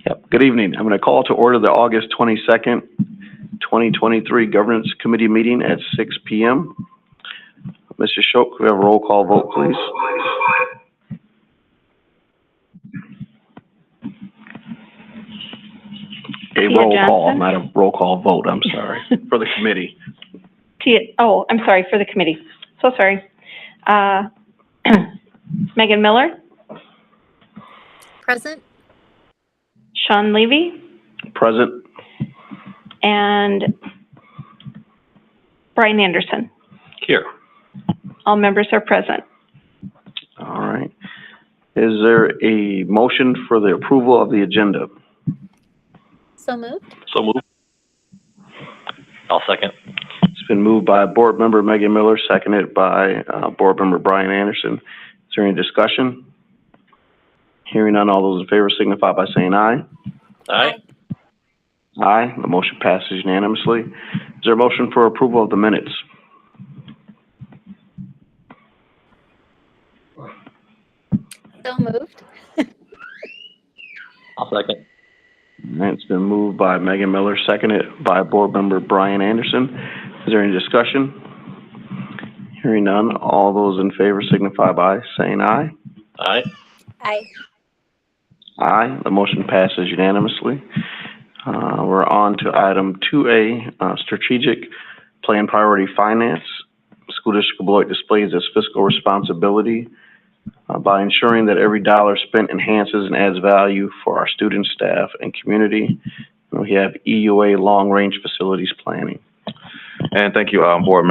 Yep. Good evening. I'm going to call to order the August 22nd, 2023 Governance Committee meeting at 6 p.m. Mr. Shook, we have a roll call vote, please. A roll call, not a roll call vote, I'm sorry, for the committee. Oh, I'm sorry, for the committee. So sorry. Megan Miller? Present. Sean Levy? Present. And Brian Anderson? Here. All members are present. All right. Is there a motion for the approval of the agenda? So moved. So moved. I'll second. It's been moved by Board Member Megan Miller, seconded by Board Member Brian Anderson. Is there any discussion? Hearing none, all those in favor signify by saying aye. Aye. Aye. The motion passes unanimously. Is there a motion for approval of the minutes? So moved. I'll second. All right, it's been moved by Megan Miller, seconded by Board Member Brian Anderson. Is there any discussion? Hearing none, all those in favor signify by saying aye. Aye. Aye. Aye. The motion passes unanimously. We're on to item 2A, Strategic Plan Priority Finance. School District of Beloit displays its fiscal responsibility by ensuring that every dollar spent enhances and adds value for our students, staff, and community. And we have EUA long-range facilities planning. And thank you, Board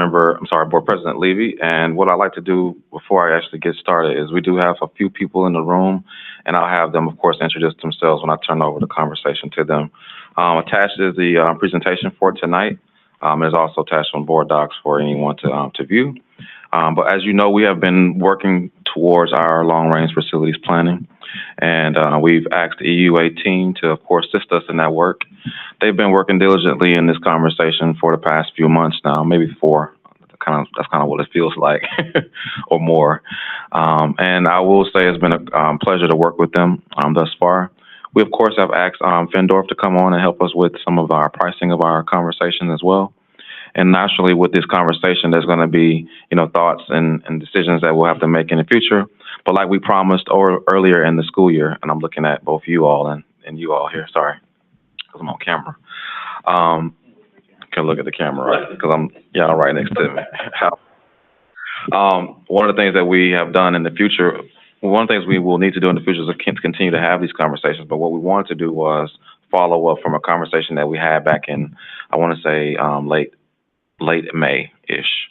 President Levy. And what I'd like to do before I actually get started is we do have a few people in the room, and I'll have them, of course, introduce themselves when I turn over the conversation to them. Attached is the presentation for tonight. It's also attached on board docs for anyone to view. But as you know, we have been working towards our long-range facilities planning, and we've asked the EUA team to, of course, assist us in that work. They've been working diligently in this conversation for the past few months now, maybe 4. That's kind of what it feels like, or more. And I will say it's been a pleasure to work with them thus far. We, of course, have asked Findorf to come on and help us with some of our pricing of our conversation as well. And naturally, with this conversation, there's going to be, thoughts and decisions that we'll have to make in the future. But like we promised earlier in the school year, and I'm looking at both you all and you all here, sorry, because I'm on camera. Can look at the camera, right? Because I'm right next to me. One of the things that we have done in the future, one of the things we will need to do in the future is continue to have these conversations. But what we wanted to do was follow up from a conversation that we had back in, I want to say, late May-ish.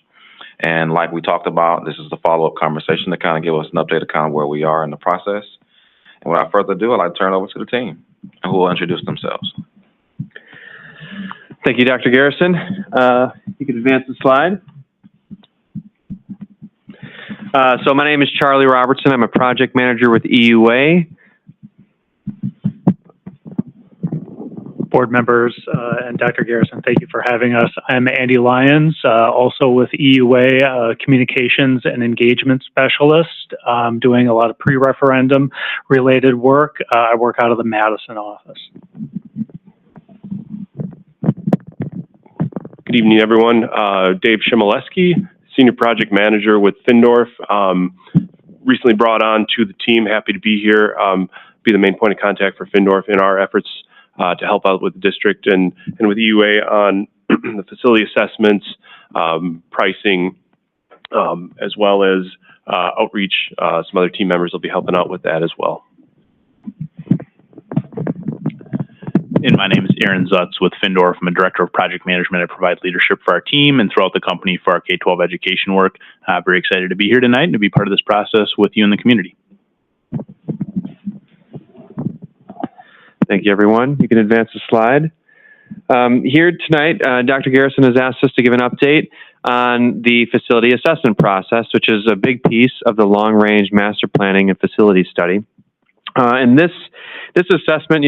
And like we talked about, this is the follow-up conversation to kind of give us an update of kind of where we are in the process. And without further ado, I'd like to turn it over to the team, who will introduce themselves. Thank you, Dr. Garrison. You can advance the slide. So my name is Charlie Robertson. I'm a project manager with EUA. Board members and Dr. Garrison, thank you for having us. I'm Andy Lyons, also with EUA, communications and engagement specialist. I'm doing a lot of pre-referendum related work. I work out of the Madison office. Good evening, everyone. Dave Shimoleski, Senior Project Manager with Findorf. Recently brought on to the team, happy to be here, be the main point of contact for Findorf in our efforts to help out with the district and with EUA on the facility assessments, pricing, as well as outreach. Some other team members will be helping out with that as well. And my name is Aaron Zutz with Findorf. I'm a director of project management. I provide leadership for our team and throughout the company for our K-12 education work. Very excited to be here tonight and to be part of this process with you in the community. Thank you, everyone. You can advance the slide. Here tonight, Dr. Garrison has asked us to give an update on the facility assessment process, which is a big piece of the long-range master planning and facility study. And this assessment,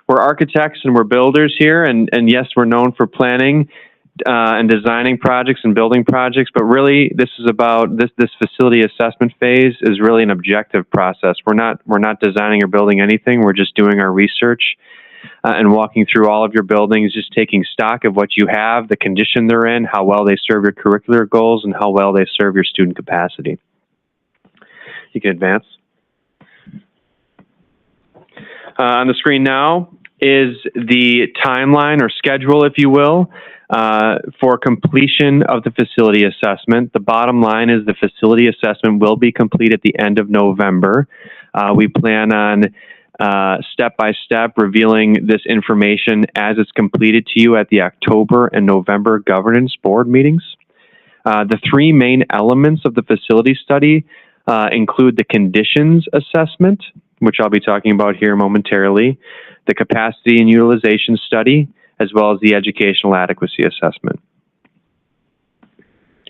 we're architects and we're builders here, and yes, we're known for planning and designing projects and building projects, but really this is about this facility assessment phase is really an objective process. We're not designing or building anything. We're just doing our research and walking through all of your buildings, just taking stock of what you have, the condition they're in, how well they serve your curricular goals, and how well they serve your student capacity. You can advance. On the screen now is the timeline or schedule, if you will, for completion of the facility assessment. The bottom line is the facility assessment will be complete at the end of November. We plan on step by step revealing this information as it's completed to you at the October and November governance board meetings. The three main elements of the facility study include the conditions assessment, which I'll be talking about here momentarily, the capacity and utilization study, as well as the educational adequacy assessment.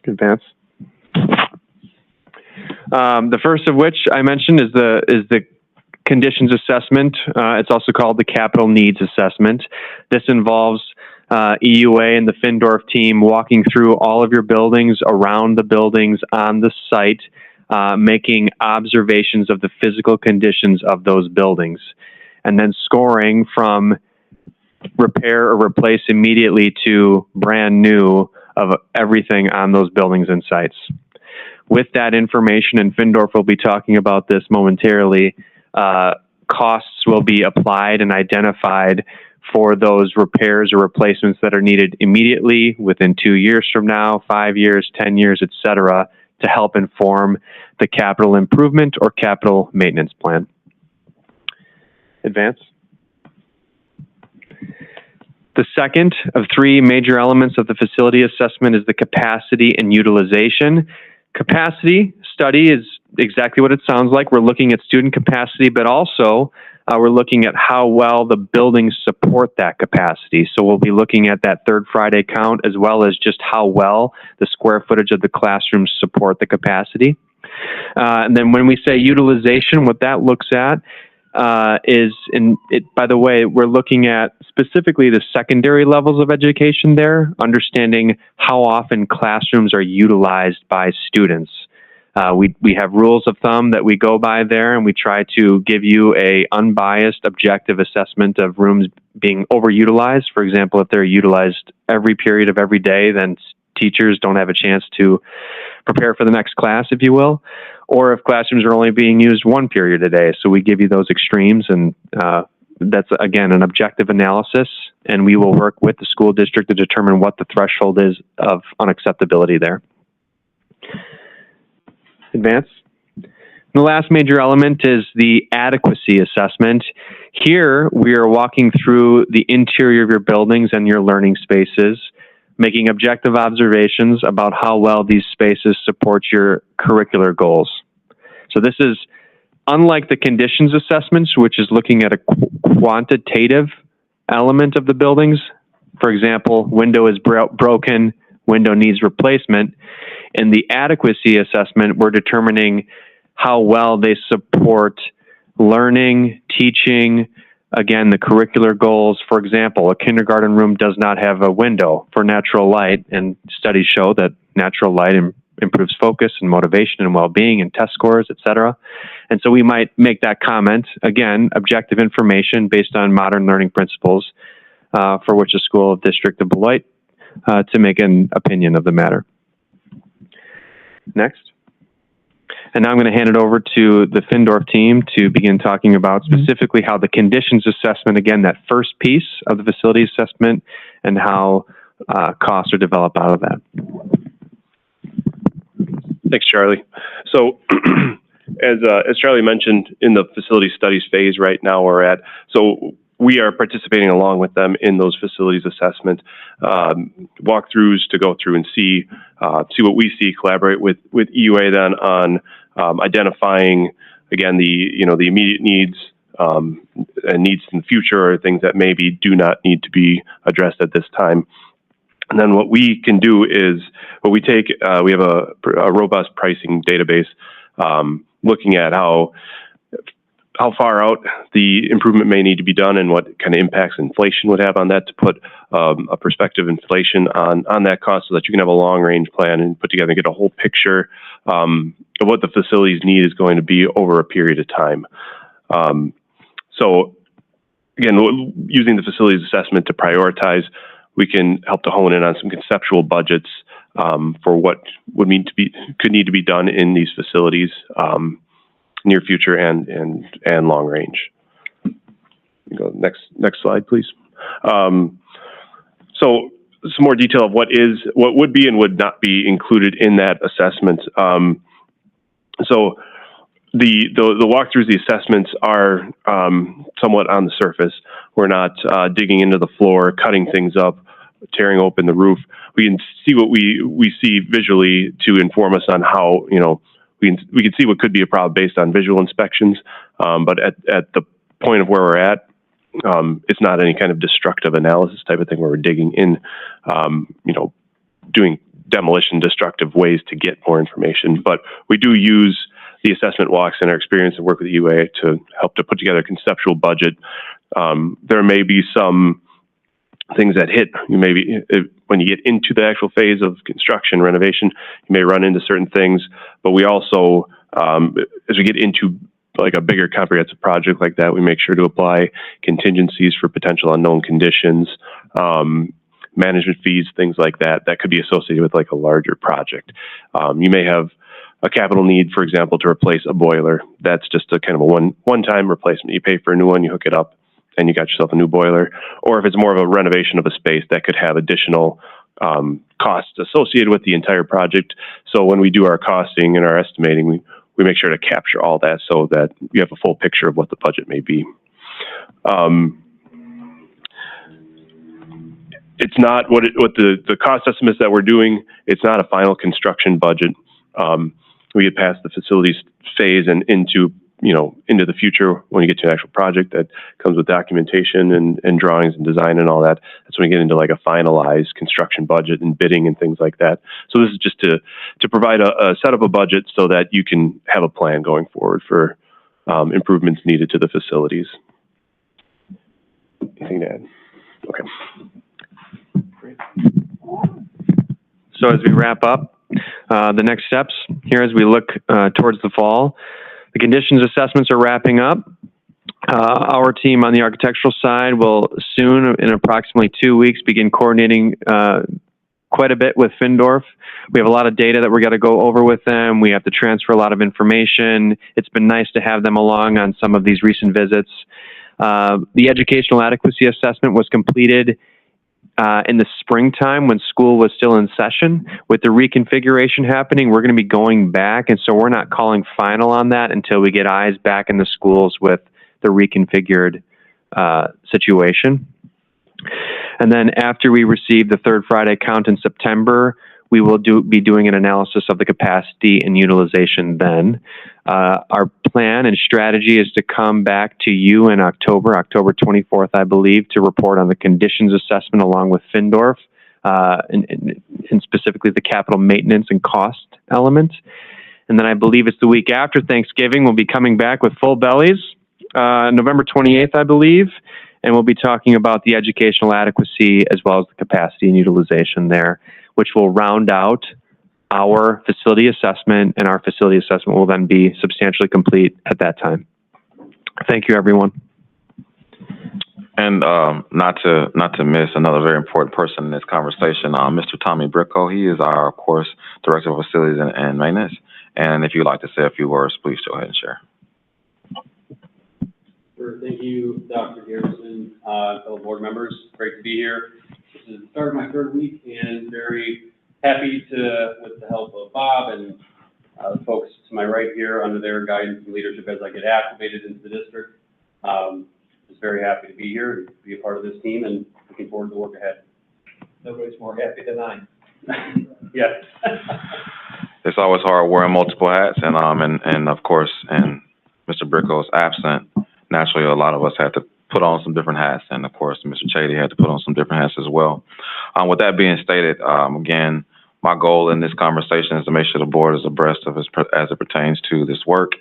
Advance. The first of which I mentioned is the conditions assessment. It's also called the capital needs assessment. This involves EUA and the Findorf team walking through all of your buildings, around the buildings, on the site, making observations of the physical conditions of those buildings, and then scoring from repair or replace immediately to brand new of everything on those buildings and sites. With that information, and Findorf will be talking about this momentarily, costs will be applied and identified for those repairs or replacements that are needed immediately, within 2 years from now, 5 years, 10 years, etc., to help inform the capital improvement or capital maintenance plan. Advance. The second of three major elements of the facility assessment is the capacity and utilization. Capacity study is exactly what it sounds like. We're looking at student capacity, but also we're looking at how well the buildings support that capacity. So we'll be looking at that third Friday count, as well as just how well the square footage of the classrooms support the capacity. And then when we say utilization, what that looks at by the way, we're looking at specifically the secondary levels of education there, understanding how often classrooms are utilized by students. We have rules of thumb that we go by there, and we try to give you a unbiased, objective assessment of rooms being overutilized. For example, if they're utilized every period of every day, then teachers don't have a chance to prepare for the next class, if you will, or if classrooms are only being used one period a day. So we give you those extremes, and that's, again, an objective analysis, and we will work with the school district to determine what the threshold is of unacceptability there. Advance. The last major element is the adequacy assessment. Here, we are walking through the interior of your buildings and your learning spaces, making objective observations about how well these spaces support your curricular goals. So this is unlike the conditions assessments, which is looking at a quantitative element of the buildings. For example, window is broken, window needs replacement. In the adequacy assessment, we're determining how well they support learning, teaching, again, the curricular goals. For example, a kindergarten room does not have a window for natural light, and studies show that natural light improves focus and motivation and well-being and test scores, etc. And so we might make that comment, again, objective information based on modern learning principles for which a school of District of Beloit to make an opinion of the matter. Next. And now I'm going to hand it over to the Findorf team to begin talking about specifically how the conditions assessment, again, that first piece of the facility assessment, and how costs are developed out of that. Thanks, Charlie. So as Charlie mentioned, in the facility studies phase right now we're at, so we are participating along with them in those facilities assessment walkthroughs to go through and see what we see, collaborate with EUA then on identifying, again, the immediate needs and needs in the future, or things that maybe do not need to be addressed at this time. And then what we can do is, we have a robust pricing database looking at how how far out the improvement may need to be done and what kind of impacts inflation would have on that, to put a perspective inflation on that cost, so that you can have a long range plan and put together and get a whole picture of what the facilities need is going to be over a period of time. So again, using the facilities assessment to prioritize, we can help to hone in on some conceptual budgets for what could need to be done in these facilities, near future and long range. Go next slide, please. So some more detail of what would be and would not be included in that assessment. So the walkthroughs, the assessments are somewhat on the surface. We're not digging into the floor, cutting things up, tearing open the roof. We can see what we see visually to inform us on how, we can see what could be a problem based on visual inspections. But at the point of where we're at, it's not any kind of destructive analysis type of thing where we're digging in, doing demolition destructive ways to get more information. But we do use the assessment walks and our experience and work with the UA to help to put together a conceptual budget. There may be some things that hit, when you get into the actual phase of construction, renovation, you may run into certain things, but we also, as we get into like a bigger comprehensive project like that, we make sure to apply contingencies for potential unknown conditions, management fees, things like that could be associated with like a larger project. You may have a capital need, for example, to replace a boiler. That's just a kind of a one-time replacement. You pay for a new one, you hook it up, and you got yourself a new boiler. Or if it's more of a renovation of a space, that could have additional costs associated with the entire project. So when we do our costing and our estimating, we make sure to capture all that so that you have a full picture of what the budget may be. It's not what the cost estimates that we're doing, it's not a final construction budget. We get past the facilities phase and into the future. When you get to an actual project that comes with documentation and drawings and design and all that, that's when you get into like a finalized construction budget and bidding and things like that. So this is just to provide a set up a budget so that you can have a plan going forward for improvements needed to the facilities. Anything to add? Okay. Great. So as we wrap up, the next steps here as we look towards the fall, the conditions assessments are wrapping up. Our team on the architectural side will soon, in approximately 2 weeks, begin coordinating quite a bit with Findorf. We have a lot of data that we're going to go over with them. We have to transfer a lot of information. It's been nice to have them along on some of these recent visits. The educational adequacy assessment was completed in the springtime when school was still in session. With the reconfiguration happening, we're going to be going back, and so we're not calling final on that until we get eyes back in the schools with the reconfigured situation. And then after we receive the third Friday count in September, we will be doing an analysis of the capacity and utilization then. Our plan and strategy is to come back to you in October 24th, I believe, to report on the conditions assessment along with Findorf, and specifically the capital maintenance and cost element. And then I believe it's the week after Thanksgiving, we'll be coming back with full bellies, November 28th, I believe, and we'll be talking about the educational adequacy as well as the capacity and utilization there, which will round out our facility assessment, and our facility assessment will then be substantially complete at that time. Thank you, everyone. And not to miss another very important person in this conversation, Mr. Tommy Bricko. He is our, of course, Director of Facilities and Maintenance. And if you'd like to say a few words, please go ahead and share. Sure. Thank you, Dr. Garrison, fellow board members. Great to be here. This is the start of my third week, and very happy with the help of Bob and the folks to my right here under their guidance and leadership as I get activated into the district. Just very happy to be here and be a part of this team, and looking forward to the work ahead. Nobody's more happy than I. Yes. It's always hard wearing multiple hats, and of course, and Mr. Bricko is absent. Naturally, a lot of us had to put on some different hats, and of course, Mr. Chady had to put on some different hats as well. With that being stated, again, my goal in this conversation is to make sure the board is abreast of as it pertains to this work.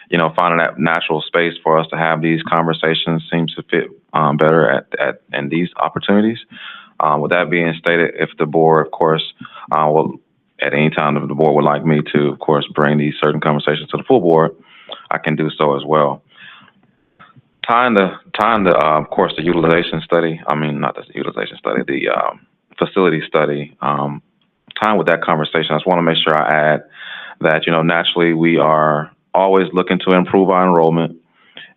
You know, finding that natural space for us to have these conversations seems to fit better in these opportunities. With that being stated, if the board, of course, will at any time if the board would like me to, of course, bring these certain conversations to the full board, I can do so as well. Tying the of course, the utilization study. I mean, not the utilization study, the facility study. Tying with that conversation, I just want to make sure I add that, you know, naturally we are always looking to improve our enrollment.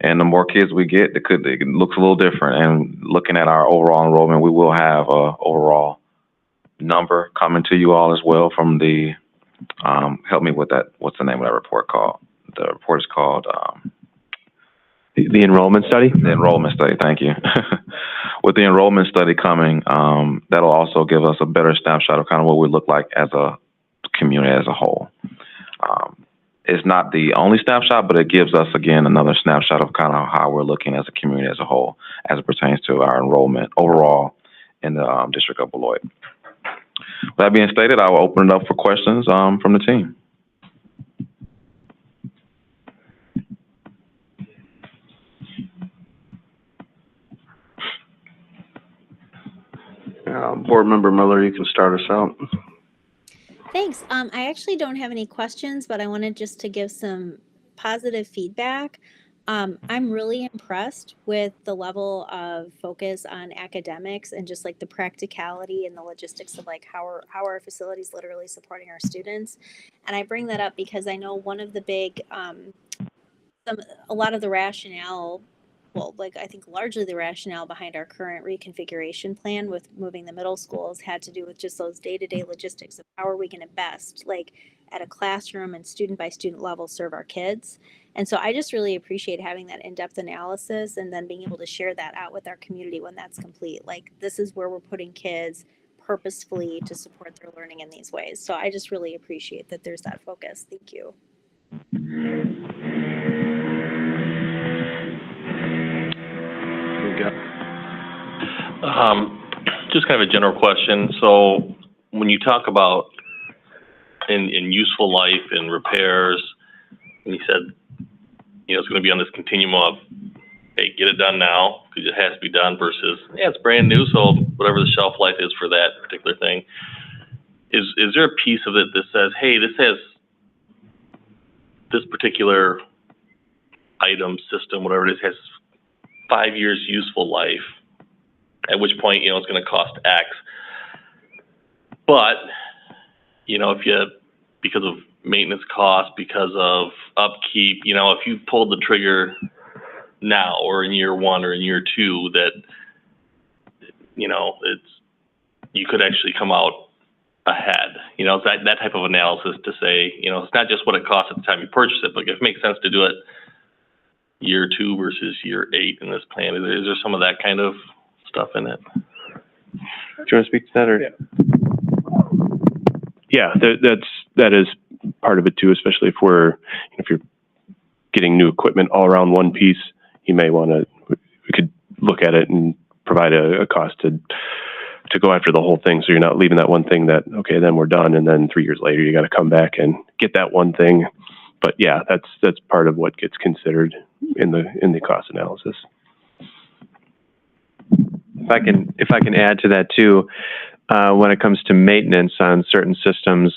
And the more kids we get, it looks a little different. And looking at our overall enrollment, we will have a overall number coming to you all as well from the, help me with that, what's the name of that report called? The report is called, The enrollment study? The enrollment study, thank you. With the enrollment study coming, that'll also give us a better snapshot of kind of what we look like as a community as a whole. It's not the only snapshot, but it gives us, again, another snapshot of kind of how we're looking as a community as a whole as it pertains to our enrollment overall in the District of Beloit. With that being stated, I will open it up for questions from the team. Board Member Miller, you can start us out. Thanks. I actually don't have any questions, but I wanted just to give some positive feedback. I'm really impressed with the level of focus on academics and just like the practicality and the logistics of like how our facilities literally supporting our students. And I bring that up because I know one of the big, a lot of the rationale, well, like I think largely the rationale behind our current reconfiguration plan with moving the middle schools had to do with just those day-to-day logistics of how are we going to best, like at a classroom and student by student level, serve our kids. And so I just really appreciate having that in-depth analysis and then being able to share that out with our community when that's complete. Like this is where we're putting kids purposefully to support their learning in these ways. So I just really appreciate that there's that focus. Thank you. Just kind of a general question. So when you talk about in useful life and repairs, and you said, you know, it's going to be on this continuum of, hey, get it done now because it has to be done versus, yeah, it's brand new, so whatever the shelf life is for that particular thing. Is there a piece of it that says, hey, this has this particular item, system, whatever it is, has 5 years useful life, at which point, you know, it's going to cost X. But, you know, if you, because of maintenance costs, because of upkeep, you know, if you pulled the trigger now or in year 1 or in year 2, that, you know, you could actually come out ahead. You know, that type of analysis to say, you know, it's not just what it costs at the time you purchase it, but if it makes sense to do it year 2 versus year 8 in this plan, is there some of that kind of stuff in it? Do you want to speak to that? Or? Yeah, that is part of it too, especially if you're getting new equipment all around one piece, you may want to, we could look at it and provide a cost to go after the whole thing. So you're not leaving that one thing that, okay, then we're done. And then 3 years later, you got to come back and get that one thing. But yeah, that's part of what gets considered in the cost analysis. If I can add to that too, when it comes to maintenance on certain systems,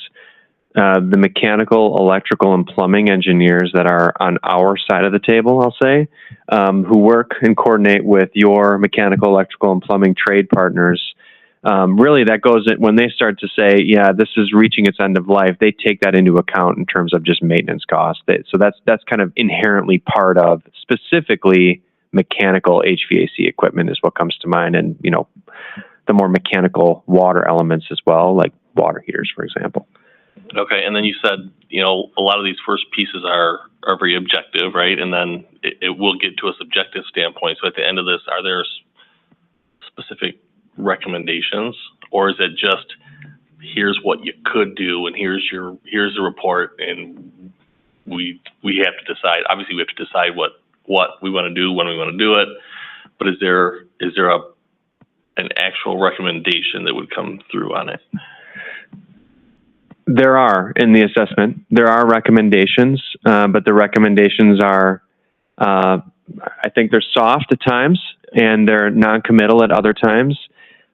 the mechanical, electrical, and plumbing engineers that are on our side of the table, I'll say, who work and coordinate with your mechanical, electrical, and plumbing trade partners, really that goes in, when they start to say, yeah, this is reaching its end of life, they take that into account in terms of just maintenance costs. So that's kind of inherently part of specifically mechanical HVAC equipment is what comes to mind, and you know, the more mechanical water elements as well, like water heaters, for example. Okay, and then you said, you know, a lot of these first pieces are very objective, right? And then it will get to a subjective standpoint. So at the end of this, are there specific recommendations, or is it just here's what you could do, and here's the report, and we have to decide. Obviously, we have to decide what we want to do when we want to do it. But is there an actual recommendation that would come through on it? There are in the assessment. There are recommendations, but the recommendations are, I think they're soft at times and they're non-committal at other times.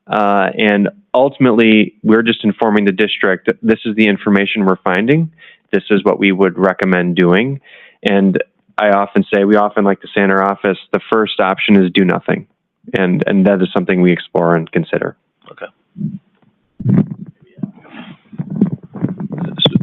And ultimately, we're just informing the district that this is the information we're finding. This is what we would recommend doing. And we often like to say in our office, the first option is do nothing. And that is something we explore and consider. Okay.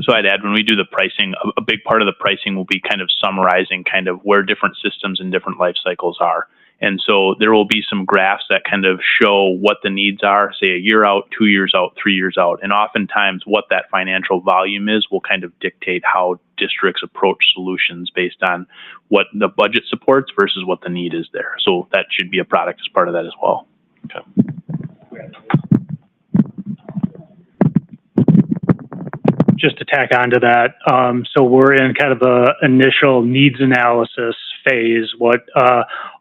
So I'd add, when we do the pricing, a big part of the pricing will be kind of summarizing kind of where different systems and different life cycles are. And so there will be some graphs that kind of show what the needs are, say a year out, 2 years out, 3 years out. And oftentimes what that financial volume is will kind of dictate how districts approach solutions based on what the budget supports versus what the need is there. So that should be a product as part of that as well. Okay. Just to tack onto that, so we're in kind of a initial needs analysis phase. What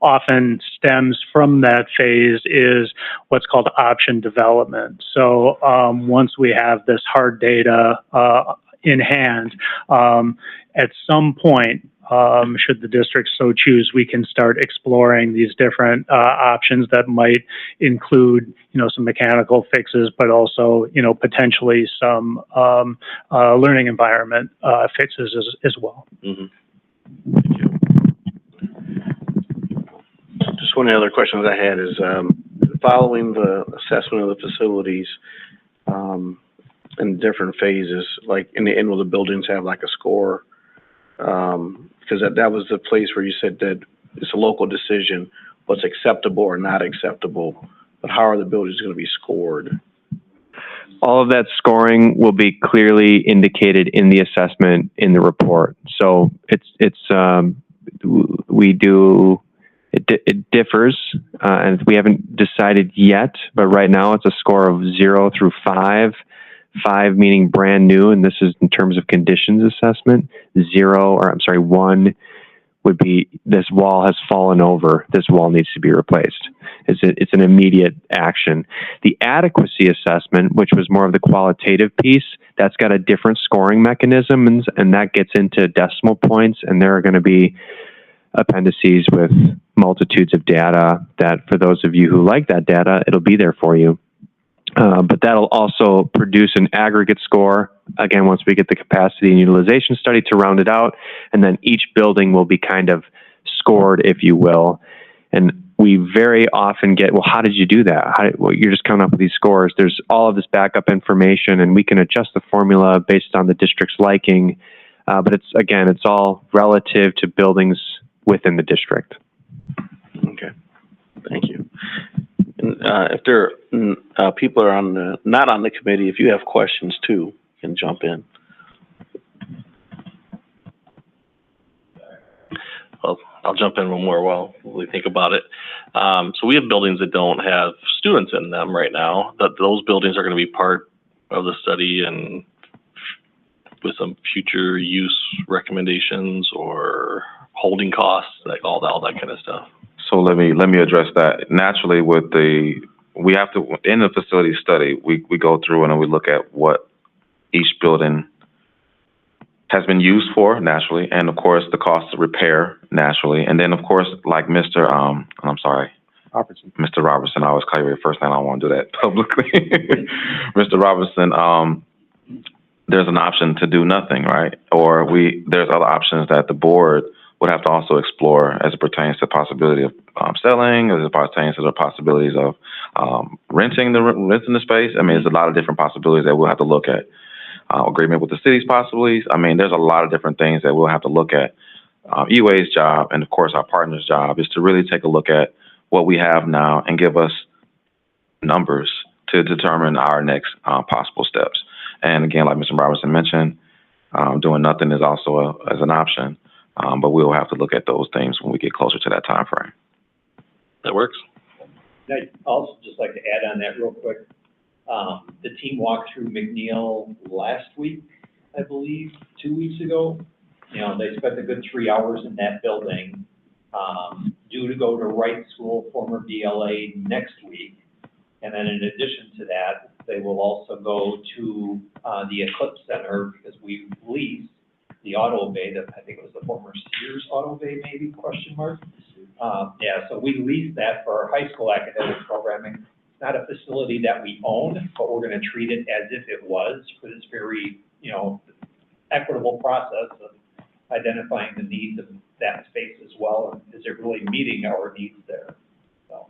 often stems from that phase is what's called option development. So once we have this hard data in hand, at some point, should the district so choose, we can start exploring these different options that might include, some mechanical fixes, but also, potentially some learning environment fixes as well. Mm-hmm. Thank you. Just one of the other questions I had is, following the assessment of the facilities, in different phases, like in the end, will the buildings have like a score? Because that was the place where you said that it's a local decision, what's acceptable or not acceptable, but how are the buildings going to be scored? All of that scoring will be clearly indicated in the assessment in the report. So it differs, and we haven't decided yet, but right now it's a score of 0 through 5. 5 meaning brand new, and this is in terms of conditions assessment. 1 would be this wall has fallen over. This wall needs to be replaced. It's an immediate action. The adequacy assessment, which was more of the qualitative piece, that's got a different scoring mechanism, and that gets into decimal points, and there are going to be appendices with multitudes of data that, for those of you who like that data, it'll be there for you. But that'll also produce an aggregate score, again, once we get the capacity and utilization study to round it out, and then each building will be kind of scored, if you will. And we very often get, well, how did you do that? You're just coming up with these scores. There's all of this backup information, and we can adjust the formula based on the district's liking. But it's all relative to buildings within the district. Okay, thank you. If there are people are not on the committee, if you have questions too, you can jump in. Well, I'll jump in one more while we think about it. So we have buildings that don't have students in them right now. Those buildings are going to be part of the study and with some future use recommendations or holding costs, like all that kind of stuff. So let me address that. Naturally, we have to, in the facility study, we go through and we look at what each building has been used for, naturally, and of course the cost of repair, naturally, and then of course, like Mr. Robertson, I always call you your first name. I don't want to do that publicly. Mr. Robertson, there's an option to do nothing, right? Or there's other options that the board would have to also explore as it pertains to the possibility of selling, as it pertains to the possibilities of renting the space. I mean, there's a lot of different possibilities that we'll have to look at. Agreement with the cities, possibly. I mean, there's a lot of different things that we'll have to look at. EWA's job, and of course our partner's job, is to really take a look at what we have now and give us numbers to determine our next possible steps. And again, like Mr. Robertson mentioned, doing nothing is also as an option. But we'll have to look at those things when we get closer to that time frame. That works. I'd also just like to add on that real quick. The team walked through McNeil last week, I believe, 2 weeks ago. They spent a good 3 hours in that building, due to go to Wright School, former BLA, next week. And then in addition to that, they will also go to the Eclipse Center, because we leased the auto bay, that I think it was the former Sears auto bay, maybe, question mark. Yeah, so we leased that for our high school academic programming. It's not a facility that we own, but we're gonna treat it as if it was for this very, equitable process of identifying the needs of that space as well, and is it really meeting our needs there? So.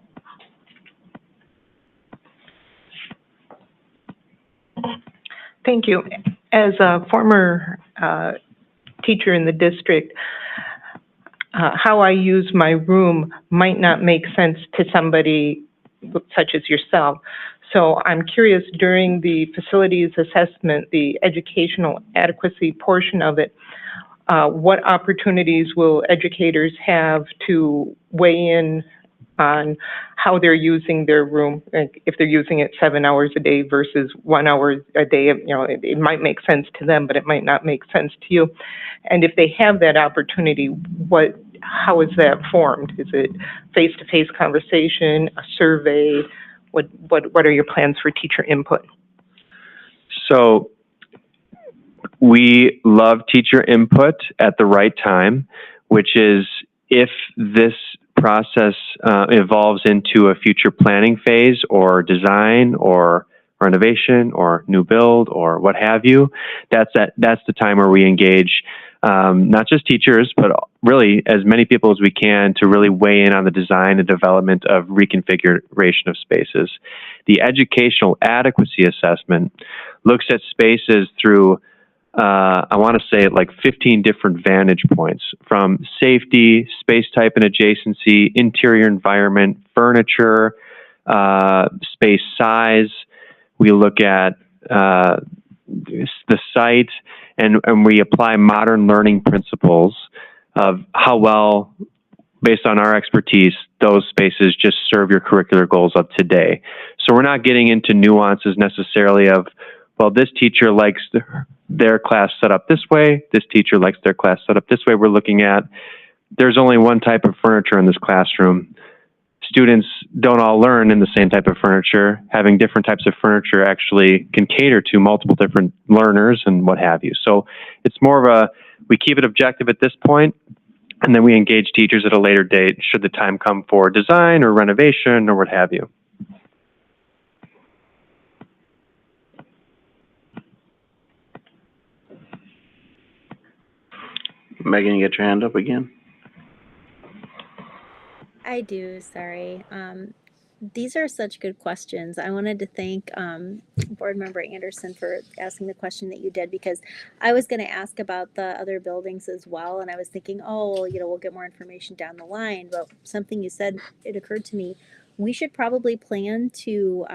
Thank you. As a former teacher in the district, how I use my room might not make sense to somebody such as yourself. So I'm curious, during the facilities assessment, the educational adequacy portion of it, what opportunities will educators have to weigh in on how they're using their room? Like if they're using it 7 hours a day versus 1 hour a day, it might make sense to them, but it might not make sense to you. And if they have that opportunity, how is that formed? Is it face-to-face conversation, a survey? What are your plans for teacher input? So we love teacher input at the right time, which is if this process evolves into a future planning phase or design or renovation or new build or what have you, that's the time where we engage not just teachers, but really as many people as we can to really weigh in on the design and development of reconfiguration of spaces. The educational adequacy assessment looks at spaces through I want to say like 15 different vantage points, from safety, space type and adjacency, interior environment, furniture, space size. We look at the site, and we apply modern learning principles of how well, based on our expertise, those spaces just serve your curricular goals of today. So we're not getting into nuances necessarily of, well, this teacher likes their class set up this way, this teacher likes their class set up this way. We're looking at, there's only one type of furniture in this classroom. Students don't all learn in the same type of furniture. Having different types of furniture actually can cater to multiple different learners and what have you. So it's more of we keep it objective at this point, and then we engage teachers at a later date should the time come for design or renovation or what have you. Megan, you get your hand up again? I do, sorry. These are such good questions. I wanted to thank Board Member Anderson for asking the question that you did, because I was going to ask about the other buildings as well, and I was thinking, oh, well, we'll get more information down the line, but something you said, it occurred to me, we should probably plan to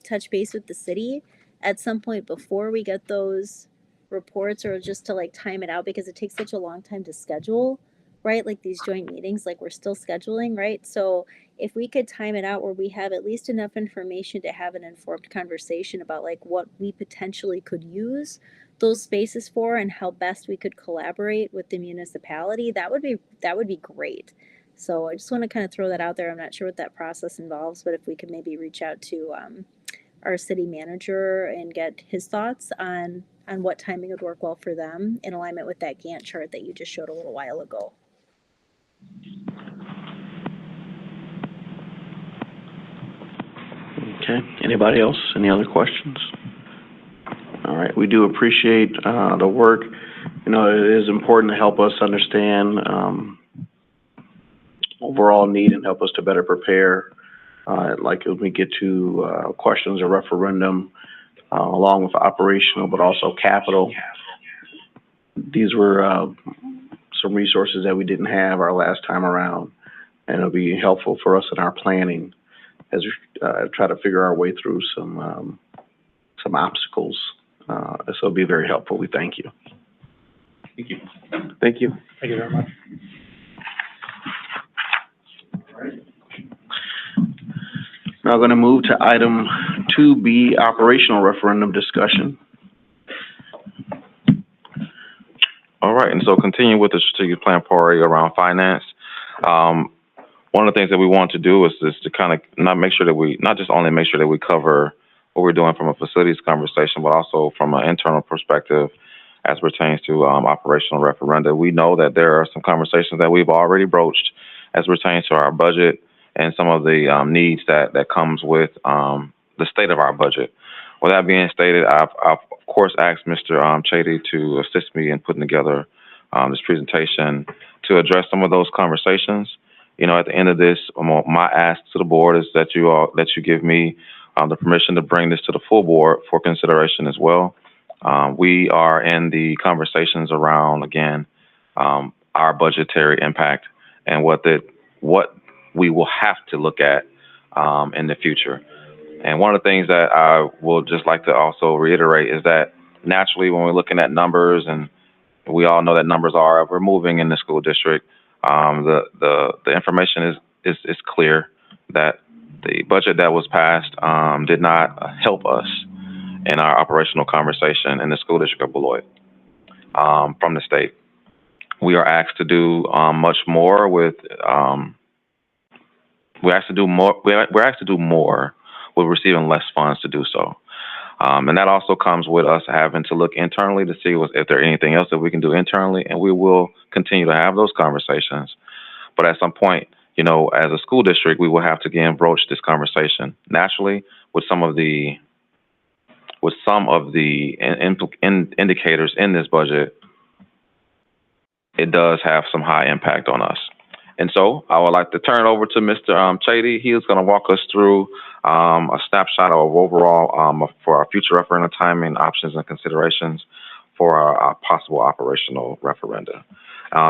touch base with the city at some point before we get those reports, or just to like time it out, because it takes such a long time to schedule, right? Like these joint meetings, like we're still scheduling, right? So if we could time it out where we have at least enough information to have an informed conversation about like what we potentially could use those spaces for and how best we could collaborate with the municipality, that would be great. So I just want to kind of throw that out there. I'm not sure what that process involves, but if we could maybe reach out to our city manager and get his thoughts on what timing would work well for them in alignment with that Gantt chart that you just showed a little while ago. Okay, anybody else? Any other questions? All right, we do appreciate the work. It is important to help us understand overall need and help us to better prepare. Like as we get to questions or referendum, along with operational, but also capital. These were some resources that we didn't have our last time around, and it'll be helpful for us in our planning as we try to figure our way through some obstacles. So it'll be very helpful. We thank you. Thank you. Thank you. Thank you very much. Now I'm going to move to item 2B, operational referendum discussion. All right, and so continuing with the strategic plan priority around finance, one of the things that we want to do is to kind of not just only make sure that we cover what we're doing from a facilities conversation, but also from an internal perspective as pertains to operational referenda. We know that there are some conversations that we've already broached as pertains to our budget and some of the needs that comes with the state of our budget. With that being stated, I've of course asked Mr. Chady to assist me in putting together this presentation to address some of those conversations. You know, at the end of this, my ask to the board is that you give me the permission to bring this to the full board for consideration as well. We are in the conversations around, again, our budgetary impact and what we will have to look at in the future. And one of the things that I will just like to also reiterate is that naturally, when we're looking at numbers, and we all know that numbers are ever moving in the school district, the information is clear that the budget that was passed did not help us in our operational conversation in the school district of Beloit from the state. We are asked to do much more with. We're asked to do more. We're asked to do more with receiving less funds to do so. And that also comes with us having to look internally to see if there's anything else that we can do internally, and we will continue to have those conversations. But at some point, you know, as a school district, we will have to again broach this conversation naturally with some of the indicators in this budget. It does have some high impact on us. And so I would like to turn it over to Mr. Chady. He is going to walk us through a snapshot of overall for our future referendum timing, options, and considerations for our possible operational referenda.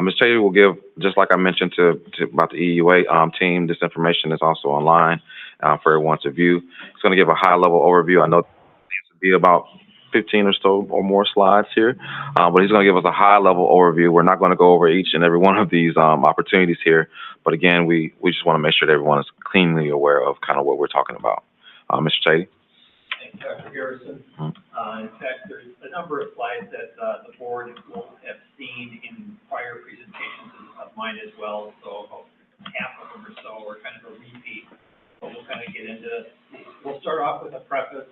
Ms. Chady will give, just like I mentioned about the EUA team, this information is also online for everyone to view. He's going to give a high-level overview. I know it needs to be about 15 or so or more slides here, but he's going to give us a high-level overview. We're not going to go over each and every one of these opportunities here, but again, we just want to make sure that everyone is cleanly aware of kind of what we're talking about. Mr. Chady. Thank you, Dr. Garrison. In fact, there's a number of slides that the board will have seen in prior presentations of mine as well, so about half of them or so are kind of a repeat, but we'll kind of get into this. We'll start off with a preface.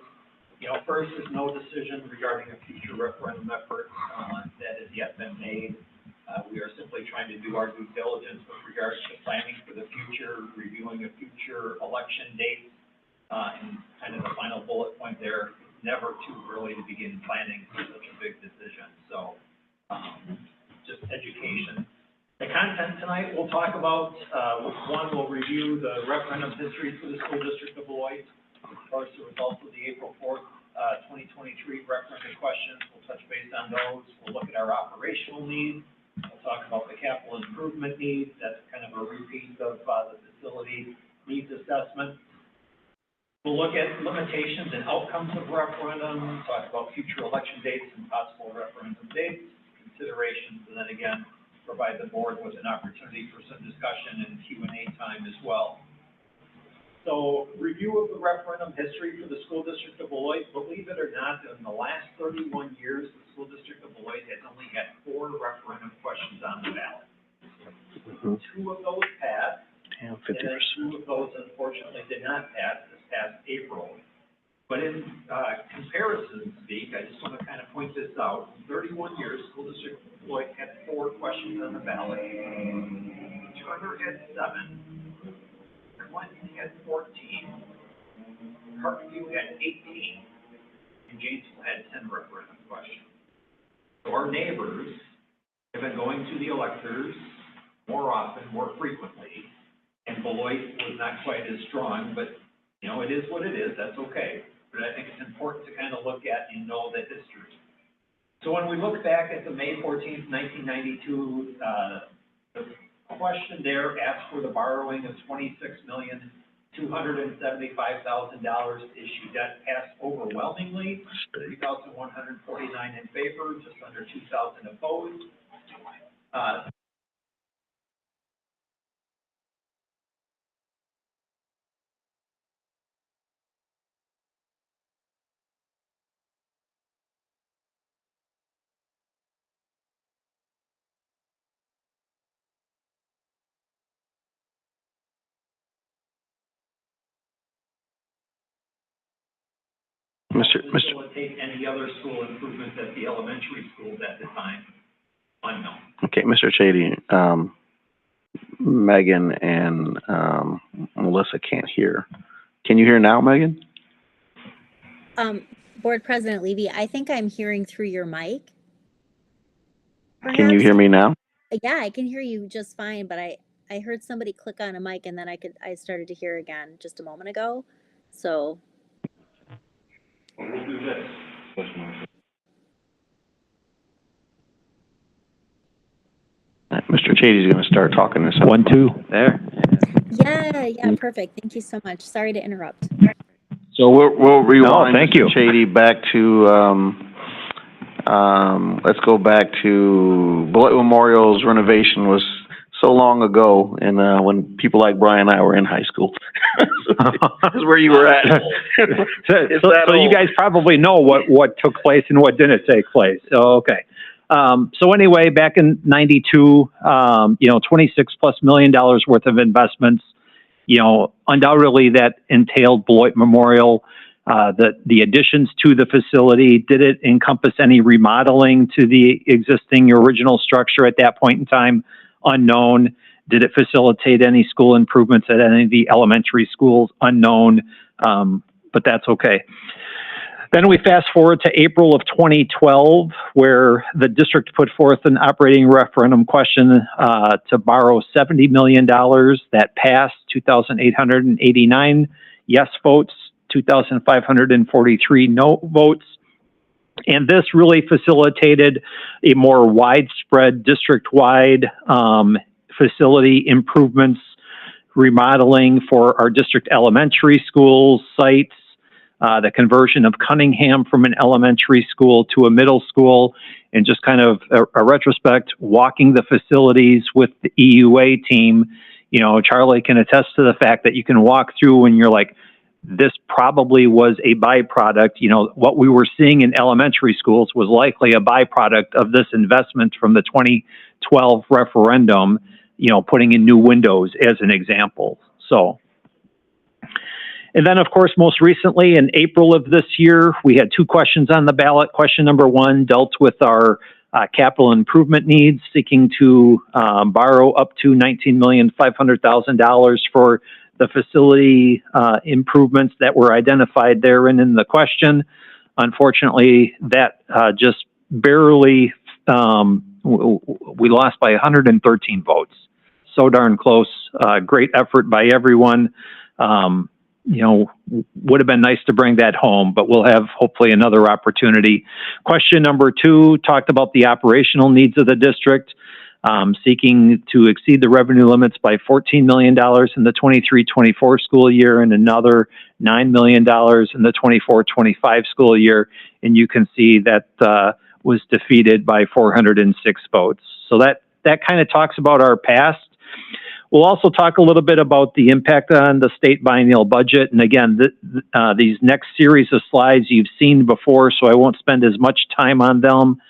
You know, first, there's no decision regarding a future referendum effort that has yet been made. We are simply trying to do our due diligence with regards to planning for the future, reviewing a future election date, and kind of the final bullet point there, it's never too early to begin planning for such a big decision. So, just education. The content tonight, we'll talk about, one, we'll review the referendum history for the school district of Beloit. Of course, the results of the April 4th, 2023 referendum questions. We'll touch base on those. We'll look at our operational needs. We'll talk about the capital improvement needs. That's kind of a repeat of the facility needs assessment. We'll look at limitations and outcomes of referendum, talk about future election dates and possible referendum dates, considerations, and then again, provide the board with an opportunity for some discussion and Q&A time as well. So, review of the referendum history for the school district of Beloit. Believe it or not, in the last 31 years, the school district of Beloit has only had 4 referendum questions on the ballot. 2 of those passed, and then 2 of those unfortunately did not pass this past April. But in comparison speak, I just want to kind of point this out. In 31 years, school district of Beloit had 4 questions on the ballot. Charter had 7. Clinton had 14, Parkview had 18, and Janesville had 10 referendum questions. So our neighbors have been going to the electors more often, more frequently, and Beloit was not quite as strong, but, you know, it is what it is, that's okay. But I think it's important to kind of look at and know the history. So when we look back at the May 14th, 1992, the question there asked for the borrowing of $26,275,000 to issue debt, passed overwhelmingly, 3,149 in favor, just under 2,000 opposed. facilitate any other school improvements at the elementary schools at the time, unknown. Okay, Mr. Chady, Megan and, Melissa can't hear. Can you hear now, Megan? Board President Levy, I think I'm hearing through your mic. Can you hear me now? Yeah, I can hear you just fine, but I heard somebody click on a mic and then I started to hear again just a moment ago. So. We'll do this. Mr. Chady's going to start talking this. 1, 2, there. Yeah, perfect. Thank you so much. Sorry to interrupt. So we'll rewind. No, thank you. Mr. Chady back to, let's go back to Beloit Memorial's renovation was so long ago, and when people like Brian and I were in high school. That's where you were at. So you guys probably know what took place and what didn't take place. So, okay. So anyway, back in 92, $26+ million worth of investments, undoubtedly that entailed Beloit Memorial. The additions to the facility, did it encompass any remodeling to the existing original structure at that point in time? Unknown. Did it facilitate any school improvements at any of the elementary schools? Unknown, but that's okay. Then we fast forward to April of 2012, where the district put forth an operating referendum question to borrow $70 million. That passed, 2,889 yes votes, 2,543 no votes. And this really facilitated a more widespread district-wide facility improvements, remodeling for our district elementary schools, sites, the conversion of Cunningham from an elementary school to a middle school, and just kind of a retrospect, walking the facilities with the EUA team. Charlie can attest to the fact that you can walk through and you're like, this probably was a byproduct. What we were seeing in elementary schools was likely a byproduct of this investment from the 2012 referendum, putting in new windows as an example. So, and then of course, most recently in April of this year, we had 2 questions on the ballot. Question number 1 dealt with our capital improvement needs, seeking to borrow up to $19,500,000 for the facility improvements that were identified therein in the question. Unfortunately, that just barely, we lost by 113 votes. So darn close. Great effort by everyone. Would have been nice to bring that home, but we'll have hopefully another opportunity. Question number 2 talked about the operational needs of the district. Seeking to exceed the revenue limits by $14 million in the 23-24 school year and another $9 million in the 24-25 school year. And you can see that was defeated by 406 votes. So that kind of talks about our past. We'll also talk a little bit about the impact on the state biennial budget. And again, these next series of slides you've seen before, so I won't spend as much time on them.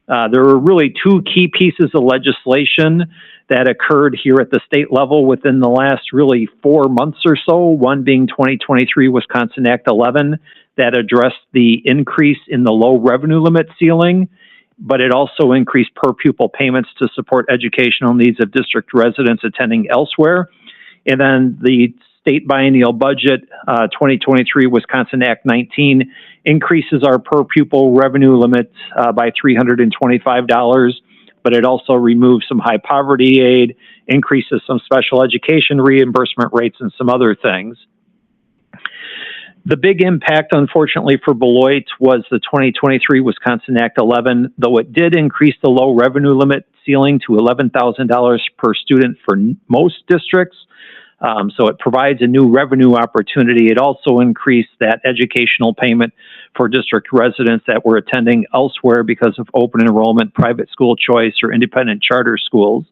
There were really 2 key pieces of legislation that occurred here at the state level within the last really 4 months or so, one being 2023 Wisconsin Act 11 that addressed the increase in the low revenue limit ceiling, but it also increased per pupil payments to support educational needs of district residents attending elsewhere. And then the state biennial budget, 2023 Wisconsin Act 19, increases our per pupil revenue limit by $325, but it also removes some high poverty aid, increases some special education reimbursement rates, and some other things. The big impact, unfortunately, for Beloit was the 2023 Wisconsin Act 11, though it did increase the low revenue limit ceiling to $11,000 per student for most districts. So it provides a new revenue opportunity. It also increased that educational payment for district residents that were attending elsewhere because of open enrollment, private school choice, or independent charter schools.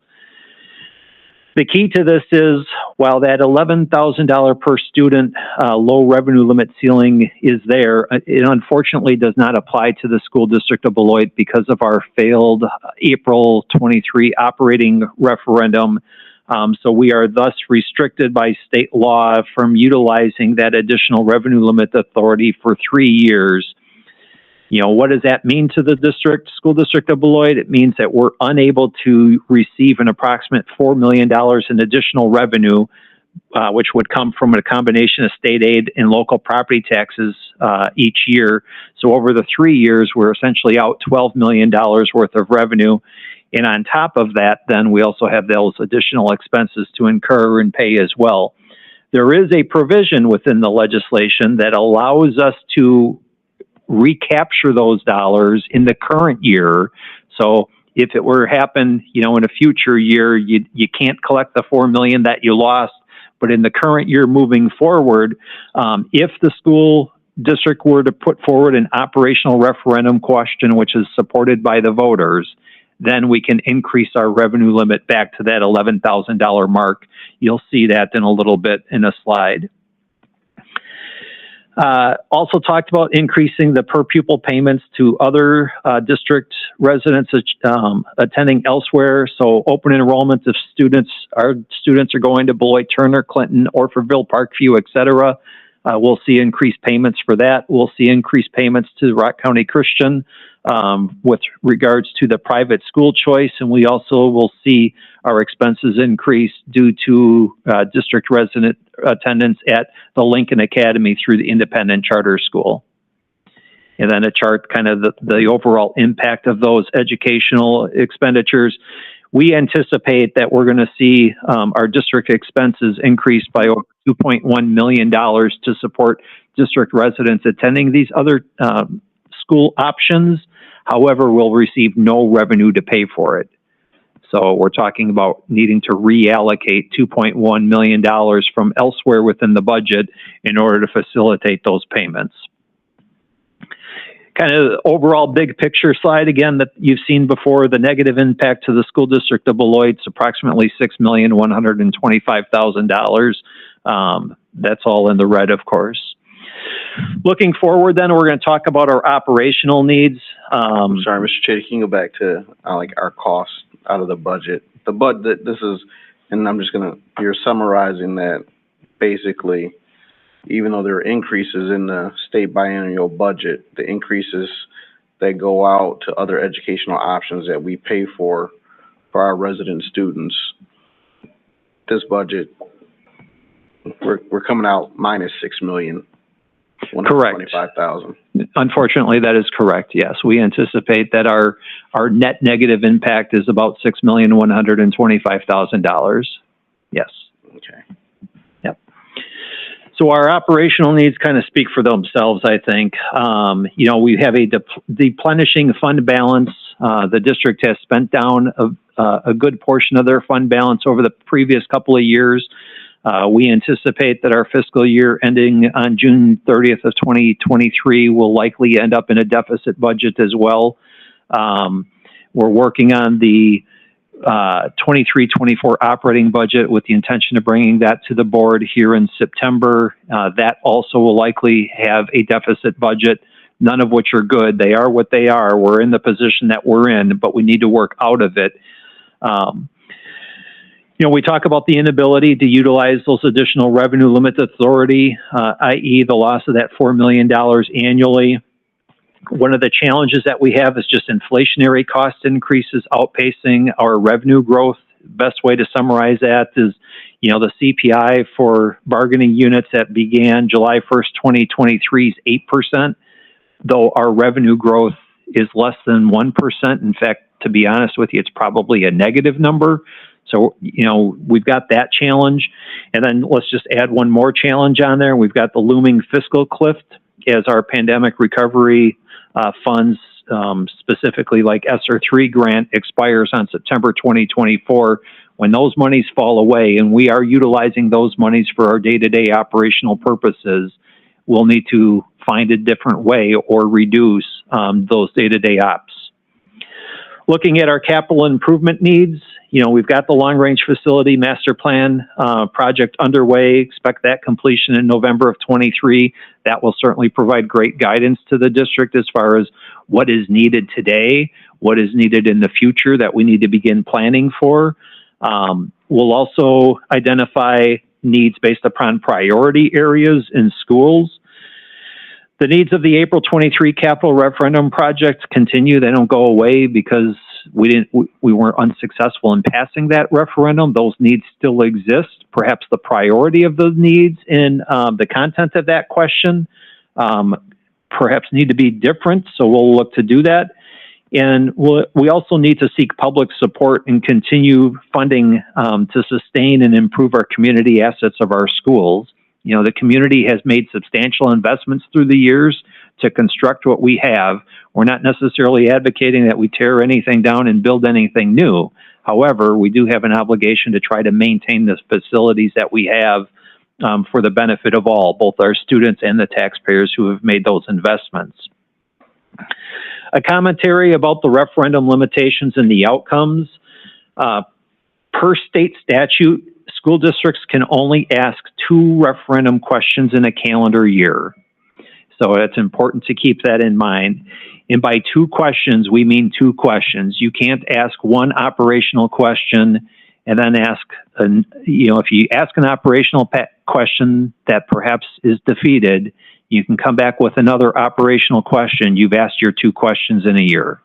The key to this is, while that $11,000 per student low revenue limit ceiling is there, it unfortunately does not apply to the school district of Beloit because of our failed April 23 operating referendum. So we are thus restricted by state law from utilizing that additional revenue limit authority for 3 years. You know, what does that mean to the school district of Beloit? It means that we're unable to receive an approximate $4 million in additional revenue, which would come from a combination of state aid and local property taxes each year. So over the 3 years, we're essentially out $12 million worth of revenue. And on top of that, then we also have those additional expenses to incur and pay as well. There is a provision within the legislation that allows us to recapture those dollars in the current year. So if it were to happen, you know, in a future year, you can't collect the $4 million that you lost. But in the current year moving forward, if the school district were to put forward an operational referendum question, which is supported by the voters, then we can increase our revenue limit back to that $11,000 mark. You'll see that in a little bit in a slide. Also talked about increasing the per pupil payments to other district residents attending elsewhere. So open enrollment of our students are going to Beloit, Turner, Clinton, Orfordville, Parkview, et cetera. We'll see increased payments for that. We'll see increased payments to Rock County Christian with regards to the private school choice. And we also will see our expenses increase due to district resident attendance at the Lincoln Academy through the independent charter school. And then a chart kind of the overall impact of those educational expenditures. We anticipate that we're going to see our district expenses increase by over $2.1 million to support district residents attending these other school options. However, we'll receive no revenue to pay for it. So we're talking about needing to reallocate $2.1 million from elsewhere within the budget in order to facilitate those payments. Kind of the overall big picture slide again that you've seen before, the negative impact to the school district of Beloit is approximately $6,125,000. That's all in the red, of course. Looking forward, then we're going to talk about our operational needs. I'm sorry, Mr. Chitty, can you go back to like our costs out of the budget? The budget, this is, and I'm just gonna, you're summarizing that basically, even though there are increases in the state biennial budget, the increases that go out to other educational options that we pay for our resident students, this budget, we're coming out minus $6 million. Correct. $125,000. Unfortunately, that is correct. Yes, we anticipate that our net negative impact is about $6,125,000. Yes. Okay. Yep. So our operational needs kind of speak for themselves, I think. You know, we have a replenishing fund balance. The district has spent down a good portion of their fund balance over the previous couple of years. We anticipate that our fiscal year ending on June 30th of 2023 will likely end up in a deficit budget as well. We're working on the 23-24 operating budget with the intention of bringing that to the board here in September. That also will likely have a deficit budget, none of which are good. They are what they are. We're in the position that we're in, but we need to work out of it. You know, we talk about the inability to utilize those additional revenue limit authority, i.e. the loss of that $4 million annually. One of the challenges that we have is just inflationary cost increases outpacing our revenue growth. Best way to summarize that is, you know, the CPI for bargaining units that began July 1st, 2023 is 8%, though our revenue growth is less than 1%. In fact, to be honest with you, it's probably a negative number. So, you know, we've got that challenge. And then let's just add one more challenge on there. We've got the looming fiscal cliff as our pandemic recovery funds, specifically like ESSER 3 grant, expires on September 2024. When those monies fall away and we are utilizing those monies for our day-to-day operational purposes, we'll need to find a different way or reduce those day-to-day ops. Looking at our capital improvement needs, you know, we've got the long-range facility master plan project underway. Expect that completion in November of 23. That will certainly provide great guidance to the district as far as what is needed today, what is needed in the future that we need to begin planning for. We'll also identify needs based upon priority areas in schools. The needs of the April 23 capital referendum project continue. They don't go away because we weren't unsuccessful in passing that referendum. Those needs still exist. Perhaps the priority of those needs in the content of that question perhaps need to be different. So we'll look to do that. And we also need to seek public support and continue funding to sustain and improve our community assets of our schools. You know, the community has made substantial investments through the years to construct what we have. We're not necessarily advocating that we tear anything down and build anything new. However, we do have an obligation to try to maintain the facilities that we have for the benefit of all, both our students and the taxpayers who have made those investments. A commentary about the referendum limitations and the outcomes. Per state statute, school districts can only ask 2 referendum questions in a calendar year. So it's important to keep that in mind. And by 2 questions, we mean 2 questions. You can't ask one operational question and then ask, if you ask an operational question that perhaps is defeated, you can come back with another operational question. You've asked your 2 questions in a year.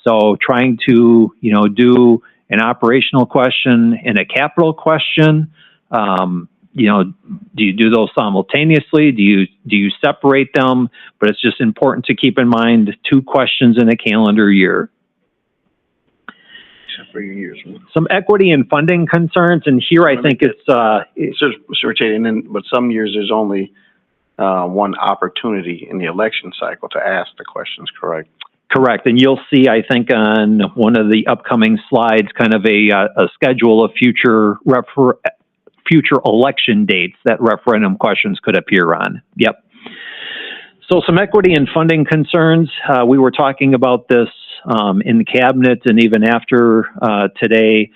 So trying to, do an operational question and a capital question, do you do those simultaneously? Do you separate them? But it's just important to keep in mind 2 questions in a calendar year. For years. Some equity and funding concerns, and here I think it's but some years there's only one opportunity in the election cycle to ask the questions, correct? Correct, and you'll see, I think, on one of the upcoming slides, kind of a schedule of future election dates that referendum questions could appear on. Yep. So some equity and funding concerns. We were talking about this in the cabinet and even after today,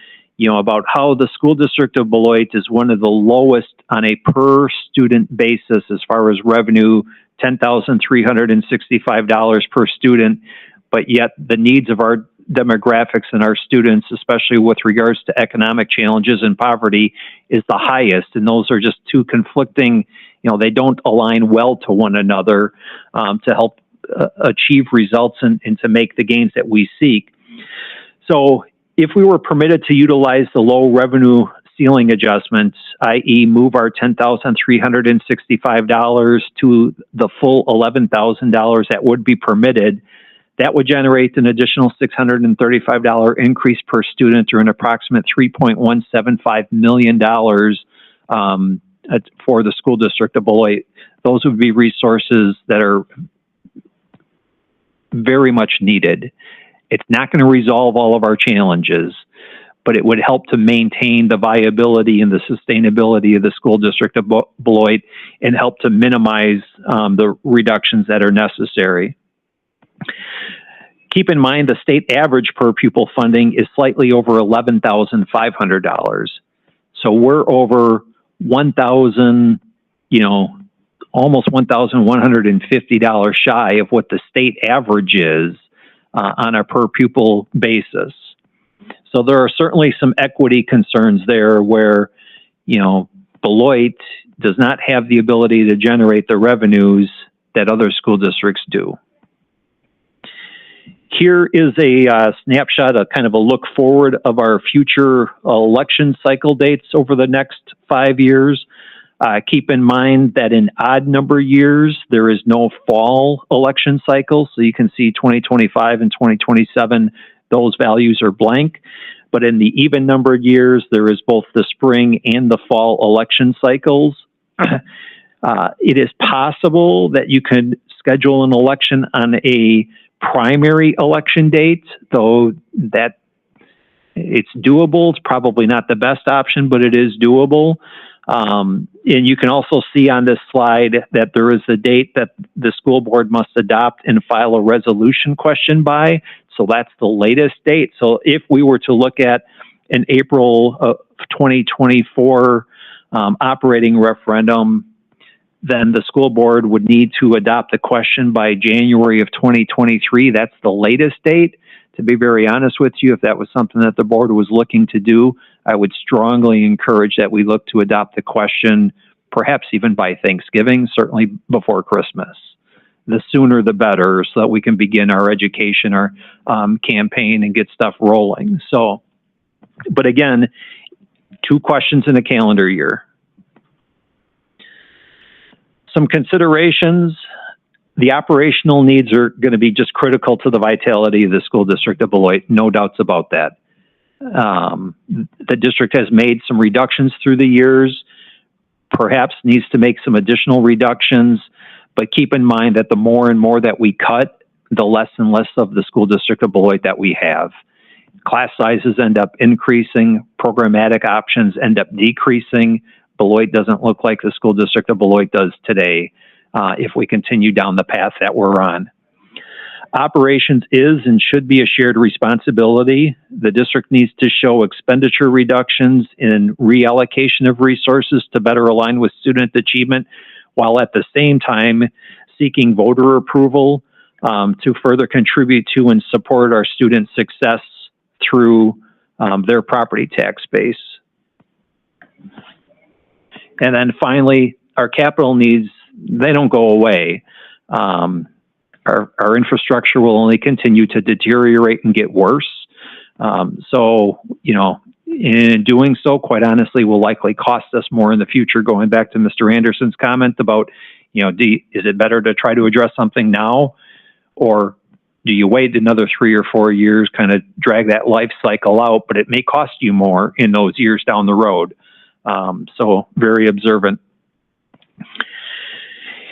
about how the school district of Beloit is one of the lowest on a per student basis as far as revenue, $10,365 per student, but yet the needs of our demographics and our students, especially with regards to economic challenges and poverty, is the highest. And those are just 2 conflicting, they don't align well to one another to help achieve results and to make the gains that we seek. So if we were permitted to utilize the low revenue ceiling adjustments, i.e. move our $10,365 to the full $11,000 that would be permitted, that would generate an additional $635 increase per student, or an approximate $3.175 million for the school district of Beloit. Those would be resources that are very much needed. It's not going to resolve all of our challenges, but it would help to maintain the viability and the sustainability of the school district of Beloit and help to minimize the reductions that are necessary. Keep in mind the state average per pupil funding is slightly over $11,500. So we're over $1,000, almost $1,150 shy of what the state average is on a per pupil basis. So there are certainly some equity concerns there where, Beloit does not have the ability to generate the revenues that other school districts do. Here is a snapshot, a kind of a look forward of our future election cycle dates over the next 5 years. Keep in mind that in odd number years, there is no fall election cycle. So you can see 2025 and 2027, those values are blank. But in the even numbered years, there is both the spring and the fall election cycles. It is possible that you can schedule an election on a primary election date, though that it's doable. It's probably not the best option, but it is doable. And you can also see on this slide that there is a date that the school board must adopt and file a resolution question by. So that's the latest date. So if we were to look at an April of 2024 operating referendum, then the school board would need to adopt the question by January of 2023. That's the latest date. To be very honest with you, if that was something that the board was looking to do, I would strongly encourage that we look to adopt the question, perhaps even by Thanksgiving, certainly before Christmas. The sooner the better, so that we can begin our education, our campaign, and get stuff rolling. So, but again, 2 questions in a calendar year. Some considerations. The operational needs are going to be just critical to the vitality of the school district of Beloit, no doubts about that. The district has made some reductions through the years, perhaps needs to make some additional reductions, but keep in mind that the more and more that we cut, the less and less of the school district of Beloit that we have. Class sizes end up increasing, programmatic options end up decreasing. Beloit doesn't look like the school district of Beloit does today if we continue down the path that we're on. Operations is and should be a shared responsibility. The district needs to show expenditure reductions in reallocation of resources to better align with student achievement, while at the same time seeking voter approval to further contribute to and support our student success through their property tax base. And then finally, our capital needs, they don't go away. Our infrastructure will only continue to deteriorate and get worse. So, you know, in doing so, quite honestly, will likely cost us more in the future, going back to Mr. Anderson's comment about, you know, is it better to try to address something now, or do you wait another 3 or 4 years, kind of drag that life cycle out, but it may cost you more in those years down the road. So very observant.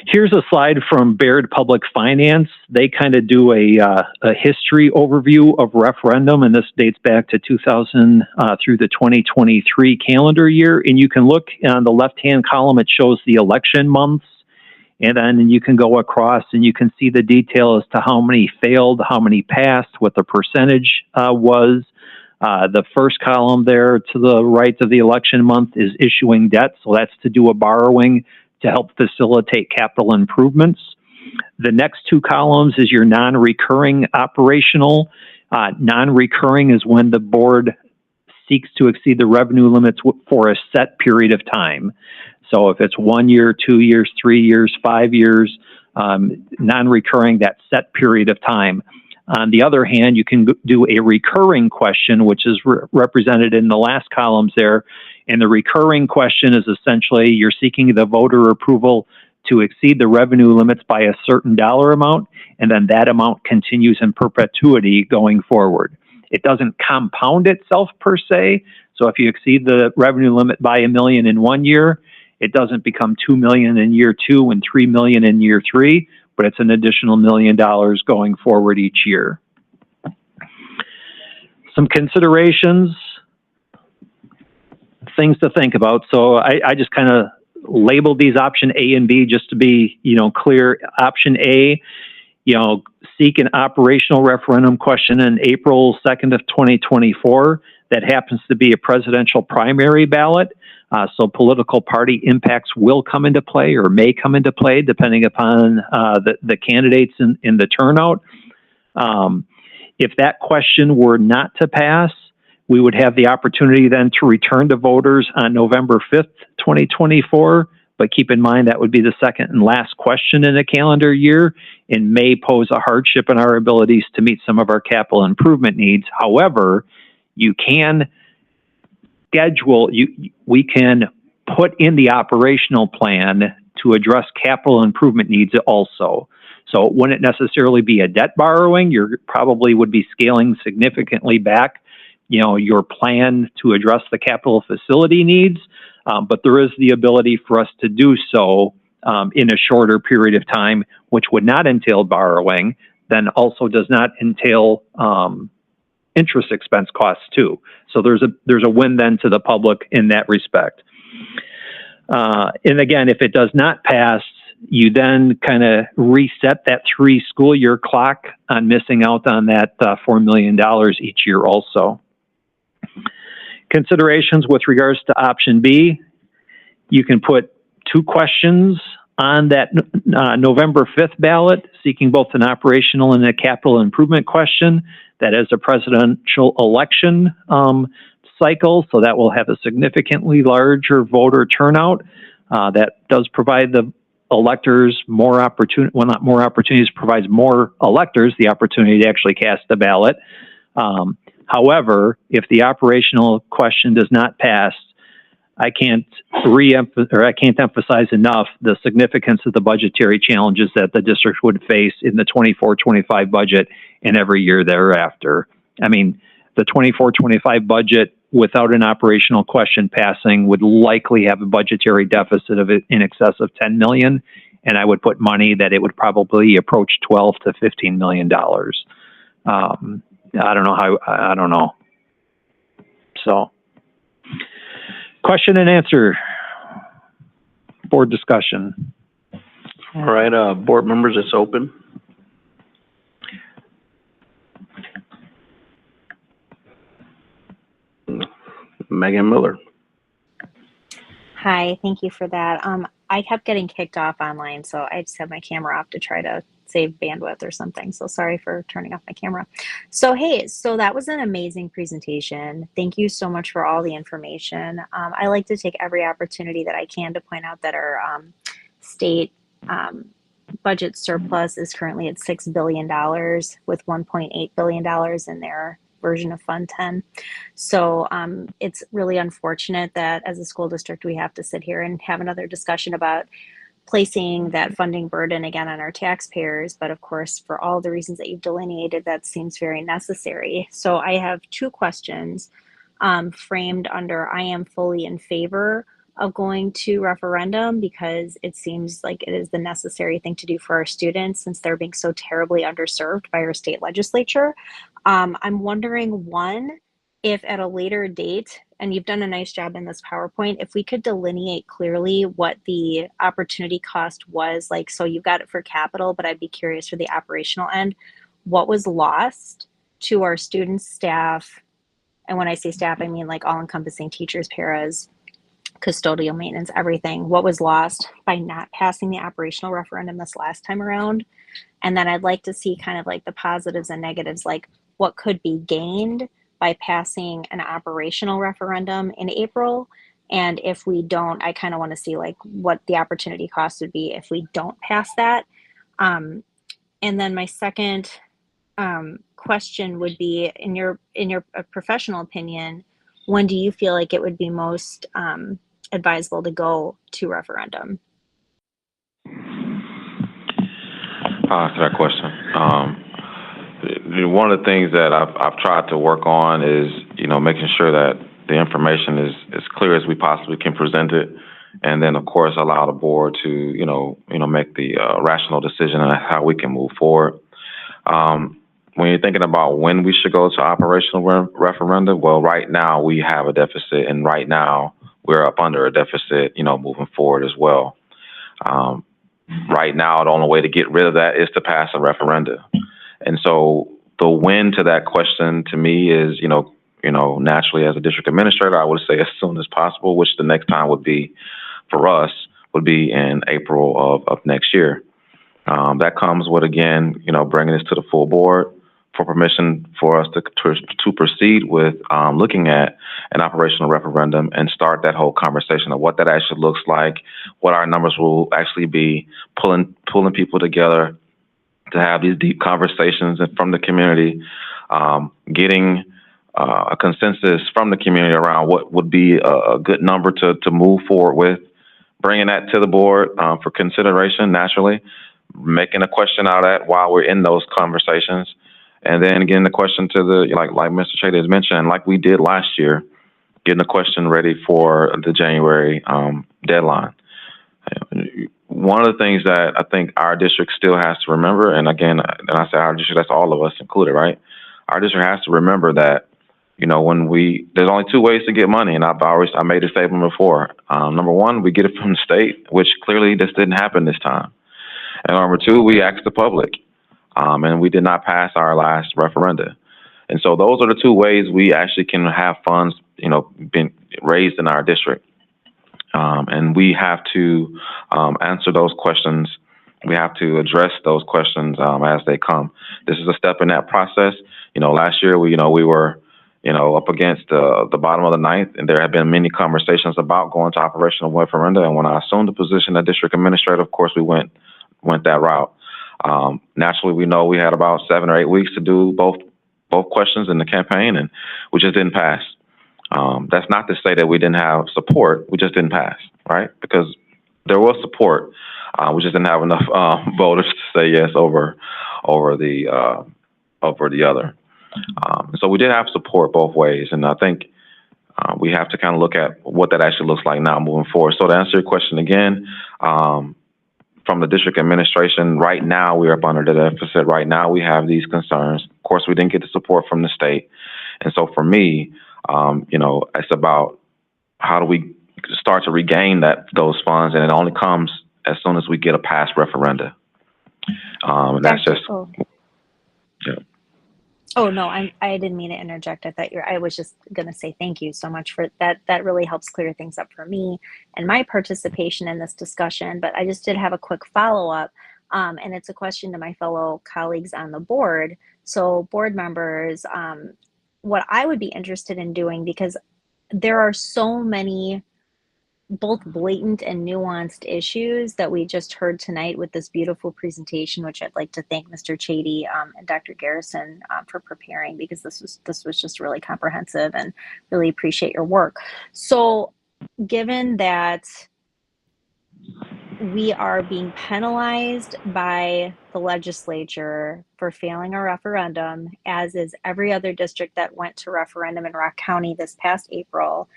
Here's a slide from Baird Public Finance. They kind of do a history overview of referendum, and this dates back to 2000 through the 2023 calendar year. And you can look on the left-hand column, it shows the election months. And then you can go across and you can see the detail as to how many failed, how many passed, what the percentage was. The first column there to the right of the election month is issuing debt. So that's to do a borrowing to help facilitate capital improvements. The next 2 columns is your non-recurring operational. Non-recurring is when the board seeks to exceed the revenue limits for a set period of time. So if it's 1 year, 2 years, 3 years, 5 years, non-recurring, that set period of time. On the other hand, you can do a recurring question, which is represented in the last columns there. And the recurring question is essentially you're seeking the voter approval to exceed the revenue limits by a certain dollar amount, and then that amount continues in perpetuity going forward. It doesn't compound itself per se. So if you exceed the revenue limit by $1 million in 1 year, it doesn't become $2 million in year 2 and $3 million in year 3, but it's an additional $1 million going forward each year. Some considerations, things to think about. So I just kind of labeled these option A and B just to be, you know, clear. Option A, you know, seek an operational referendum question in April 2nd of 2024. That happens to be a presidential primary ballot. So political party impacts will come into play or may come into play depending upon the candidates in the turnout. If that question were not to pass, we would have the opportunity then to return to voters on November 5th, 2024. But keep in mind that would be the second and last question in a calendar year and may pose a hardship in our abilities to meet some of our capital improvement needs. However, you can schedule, we can put in the operational plan to address capital improvement needs also. So it wouldn't necessarily be a debt borrowing. You probably would be scaling significantly back, you know, your plan to address the capital facility needs. But there is the ability for us to do so in a shorter period of time, which would not entail borrowing, then also does not entail interest expense costs too. So there's a win then to the public in that respect. And again, if it does not pass, you then kind of reset that 3 school year clock on missing out on that $4 million each year also. Considerations with regards to option B, you can put 2 questions on that November 5th ballot, seeking both an operational and a capital improvement question. That is a presidential election cycle, so that will have a significantly larger voter turnout. That does provide the electors more opportunity, well, not more opportunities, provides more electors the opportunity to actually cast the ballot. However, if the operational question does not pass, I can't emphasize enough the significance of the budgetary challenges that the district would face in the 24-25 budget and every year thereafter. I mean, the 24-25 budget without an operational question passing would likely have a budgetary deficit of in excess of 10 million, and I would put money that it would probably approach 12 to 15 million dollars. I don't know. So, question and answer, board discussion. All right, board members, it's open. Megan Miller. Hi, thank you for that. I kept getting kicked off online, so I just had my camera off to try to save bandwidth or something. So sorry for turning off my camera. So hey, so that was an amazing presentation. Thank you so much for all the information. I like to take every opportunity that I can to point out that our state budget surplus is currently at $6 billion with $1.8 billion in their version of Fund 10. So it's really unfortunate that as a school district, we have to sit here and have another discussion about placing that funding burden again on our taxpayers. But of course, for all the reasons that you've delineated, that seems very necessary. So I have two questions framed under I am fully in favor of going to referendum because it seems like it is the necessary thing to do for our students since they're being so terribly underserved by our state legislature. I'm wondering, one, if at a later date, and you've done a nice job in this PowerPoint, if we could delineate clearly what the opportunity cost was, like, so you've got it for capital, but I'd be curious for the operational end, what was lost to our students, staff, and when I say staff, I mean like all encompassing teachers, paras, custodial maintenance, everything, what was lost by not passing the operational referendum this last time around? And then I'd like to see kind of like the positives and negatives, like what could be gained by passing an operational referendum in April. And if we don't, I kind of want to see like what the opportunity cost would be if we don't pass that. And then my second question would be, in your professional opinion, when do you feel like it would be most advisable to go to referendum? To that question. One of the things that I've tried to work on is, making sure that the information is as clear as we possibly can present it, and then of course allow the board to, make the rational decision on how we can move forward. When you're thinking about when we should go to operational referendum, well, right now we have a deficit, and right now we're up under a deficit, moving forward as well. Right now, the only way to get rid of that is to pass a referendum. And so the when to that question to me is, naturally as a district administrator, I would say as soon as possible, which the next time would be for us would be in April of next year. That comes with, again, bringing this to the full board for permission for us to proceed with looking at an operational referendum and start that whole conversation of what that actually looks like, what our numbers will actually be, pulling people together to have these deep conversations from the community, getting a consensus from the community around what would be a good number to move forward with, bringing that to the board for consideration, naturally, making a question out of that while we're in those conversations. And then getting the question to like Mr. Chade has mentioned, like we did last year, getting a question ready for the January deadline. One of the things that I think our district still has to remember, and again, and I say our district, that's all of us included, right? Our district has to remember that, there's only two ways to get money, and I made a statement before. Number one, we get it from the state, which clearly this didn't happen this time. And number two, we ask the public. And we did not pass our last referendum. And so those are the two ways we actually can have funds, being raised in our district. And we have to answer those questions we have to address those questions as they come. This is a step in that process. Last year we were up against the bottom of the ninth, and there have been many conversations about going to operational referenda. And when I assumed the position of district administrator, of course, we went that route. Naturally, we know we had about 7 or 8 weeks to do both questions in the campaign, and we just didn't pass. That's not to say that we didn't have support. We just didn't pass, right? Because there was support. We just didn't have enough voters to say yes over the other. So we did have support both ways, and I think we have to kind of look at what that actually looks like now moving forward. So to answer your question again, from the district administration, right now we are up under the deficit. Right now we have these concerns. Of course, we didn't get the support from the state, and so for me, it's about how do we start to regain those funds, and it only comes as soon as we get a past referenda. And that's just. Yeah. Oh, no, I didn't mean to interject. I was just going to say thank you so much for that. That really helps clear things up for me and my participation in this discussion. But I just did have a quick follow-up, and it's a question to my fellow colleagues on the board. So board members, what I would be interested in doing, because there are so many both blatant and nuanced issues that we just heard tonight with this beautiful presentation, which I'd like to thank Mr. Chady and Dr. Garrison for preparing, because this was just really comprehensive, and really appreciate your work. So given that we are being penalized by the legislature for failing a referendum, as is every other district that went to referendum in Rock County this past April,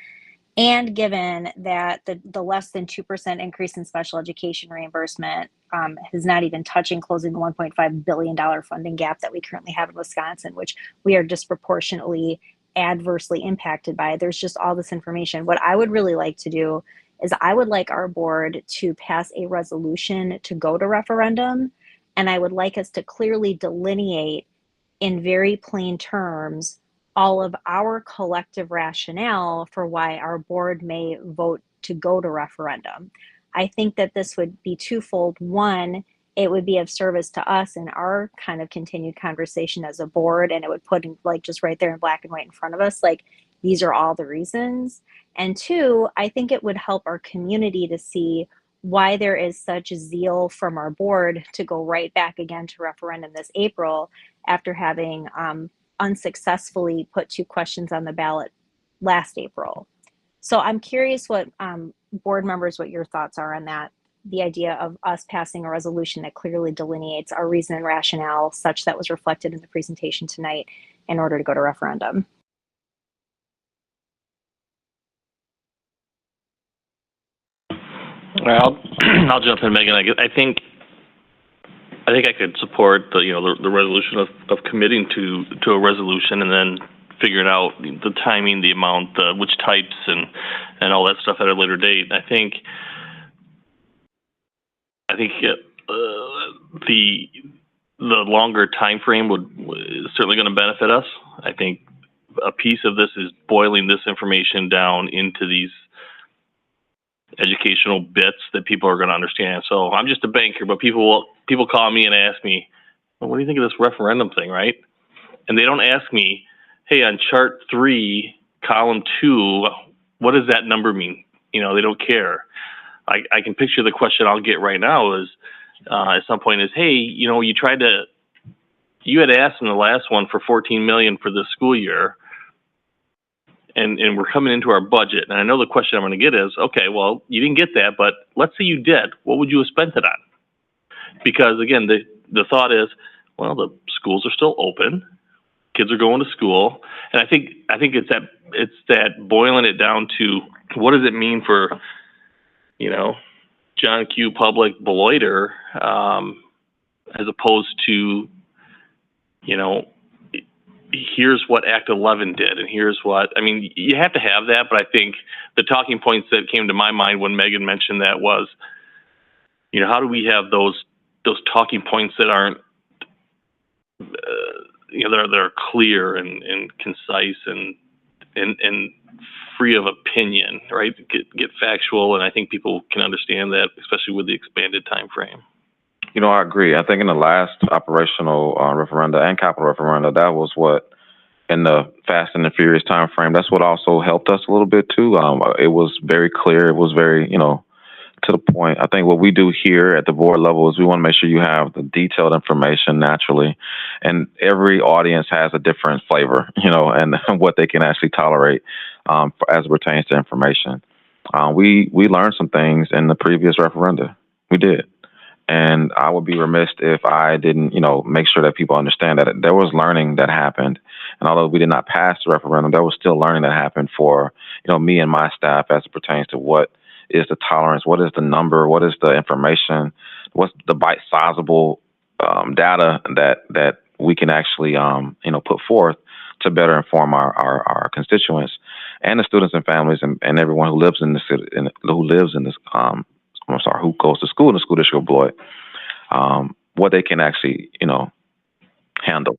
and given that the less than 2% increase in special education reimbursement is not even touching closing the $1.5 billion funding gap that we currently have in Wisconsin, which we are disproportionately adversely impacted by. There's just all this information. What I would really like to do is I would like our board to pass a resolution to go to referendum, and I would like us to clearly delineate in very plain terms all of our collective rationale for why our board may vote to go to referendum. I think that this would be twofold. One, it would be of service to us in our kind of continued conversation as a board, and it would put just right there in black and white in front of us, these are all the reasons. And two, I think it would help our community to see why there is such zeal from our board to go right back again to referendum this April after having unsuccessfully put 2 questions on the ballot last April. So I'm curious what board members, what your thoughts are on that, the idea of us passing a resolution that clearly delineates our reason and rationale such that was reflected in the presentation tonight in order to go to referendum. Well, I'll jump in, Megan. I think I could support the resolution of committing to a resolution, and then figuring out the timing, the amount, which types, and all that stuff at a later date. I think the longer time frame is certainly going to benefit us. I think a piece of this is boiling this information down into these educational bits that people are going to understand. So I'm just a banker, but people call me and ask me, well, what do you think of this referendum thing, right? And they don't ask me, hey, on chart 3, column 2, what does that number mean? They don't care. I can picture the question I'll get right now is, at some point is, hey, you had asked in the last one for 14 million for this school year, and we're coming into our budget. And I know the question I'm going to get is, okay, well, you didn't get that, but let's say you did. What would you have spent it on? Because again, the thought is, well, the schools are still open, kids are going to school, and I think it's that boiling it down to what does it mean for, John Q. Public Beloiter, as opposed to, here's what Act 11 did, and here's what, you have to have that, but I think the talking points that came to my mind when Megan mentioned that was, how do we have those talking points that aren't, that are clear and concise and free of opinion, right? Get factual, and I think people can understand that, especially with the expanded time frame. You know, I agree. I think in the last operational referenda and capital referenda, that was what, in the fast and the furious time frame, that's what also helped us a little bit too. It was very clear. It was very, you know, to the point. I think what we do here at the board level is we want to make sure you have the detailed information naturally, and every audience has a different flavor, you know, and what they can actually tolerate as it pertains to information. We learned some things in the previous referenda. We did. And I would be remiss if I didn't, you know, make sure that people understand that there was learning that happened. And although we did not pass the referendum, there was still learning that happened for, you know, me and my staff as it pertains to what is the tolerance, what is the number, what is the information, what's the bite-sizable data that we can actually, you know, put forth to better inform our constituents and the students and families and everyone who lives in this who goes to school in the school district of Beloit, what they can actually, you know, handle.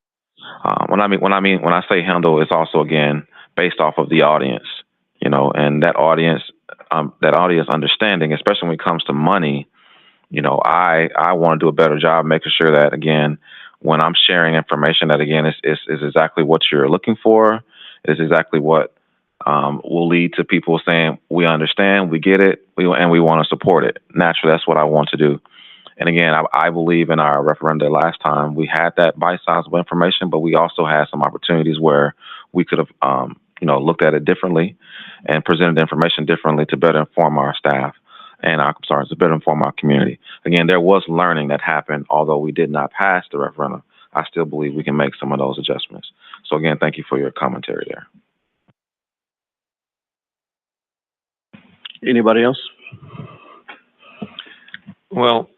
When I say handle, it's also, again, based off of the audience, you know, and that audience understanding, especially when it comes to money. You know, I want to do a better job making sure that, again, when I'm sharing information, that, again, is exactly what you're looking for, is exactly what will lead to people saying, we understand, we get it, and we want to support it. Naturally, that's what I want to do. And again, I believe in our referendum last time, we had that bite-sizable information, but we also had some opportunities where we could have, you know, looked at it differently and presented the information differently to better inform our staff and to better inform our community. Again, there was learning that happened, although we did not pass the referendum. I still believe we can make some of those adjustments. So again, thank you for your commentary there. Anybody else? Well,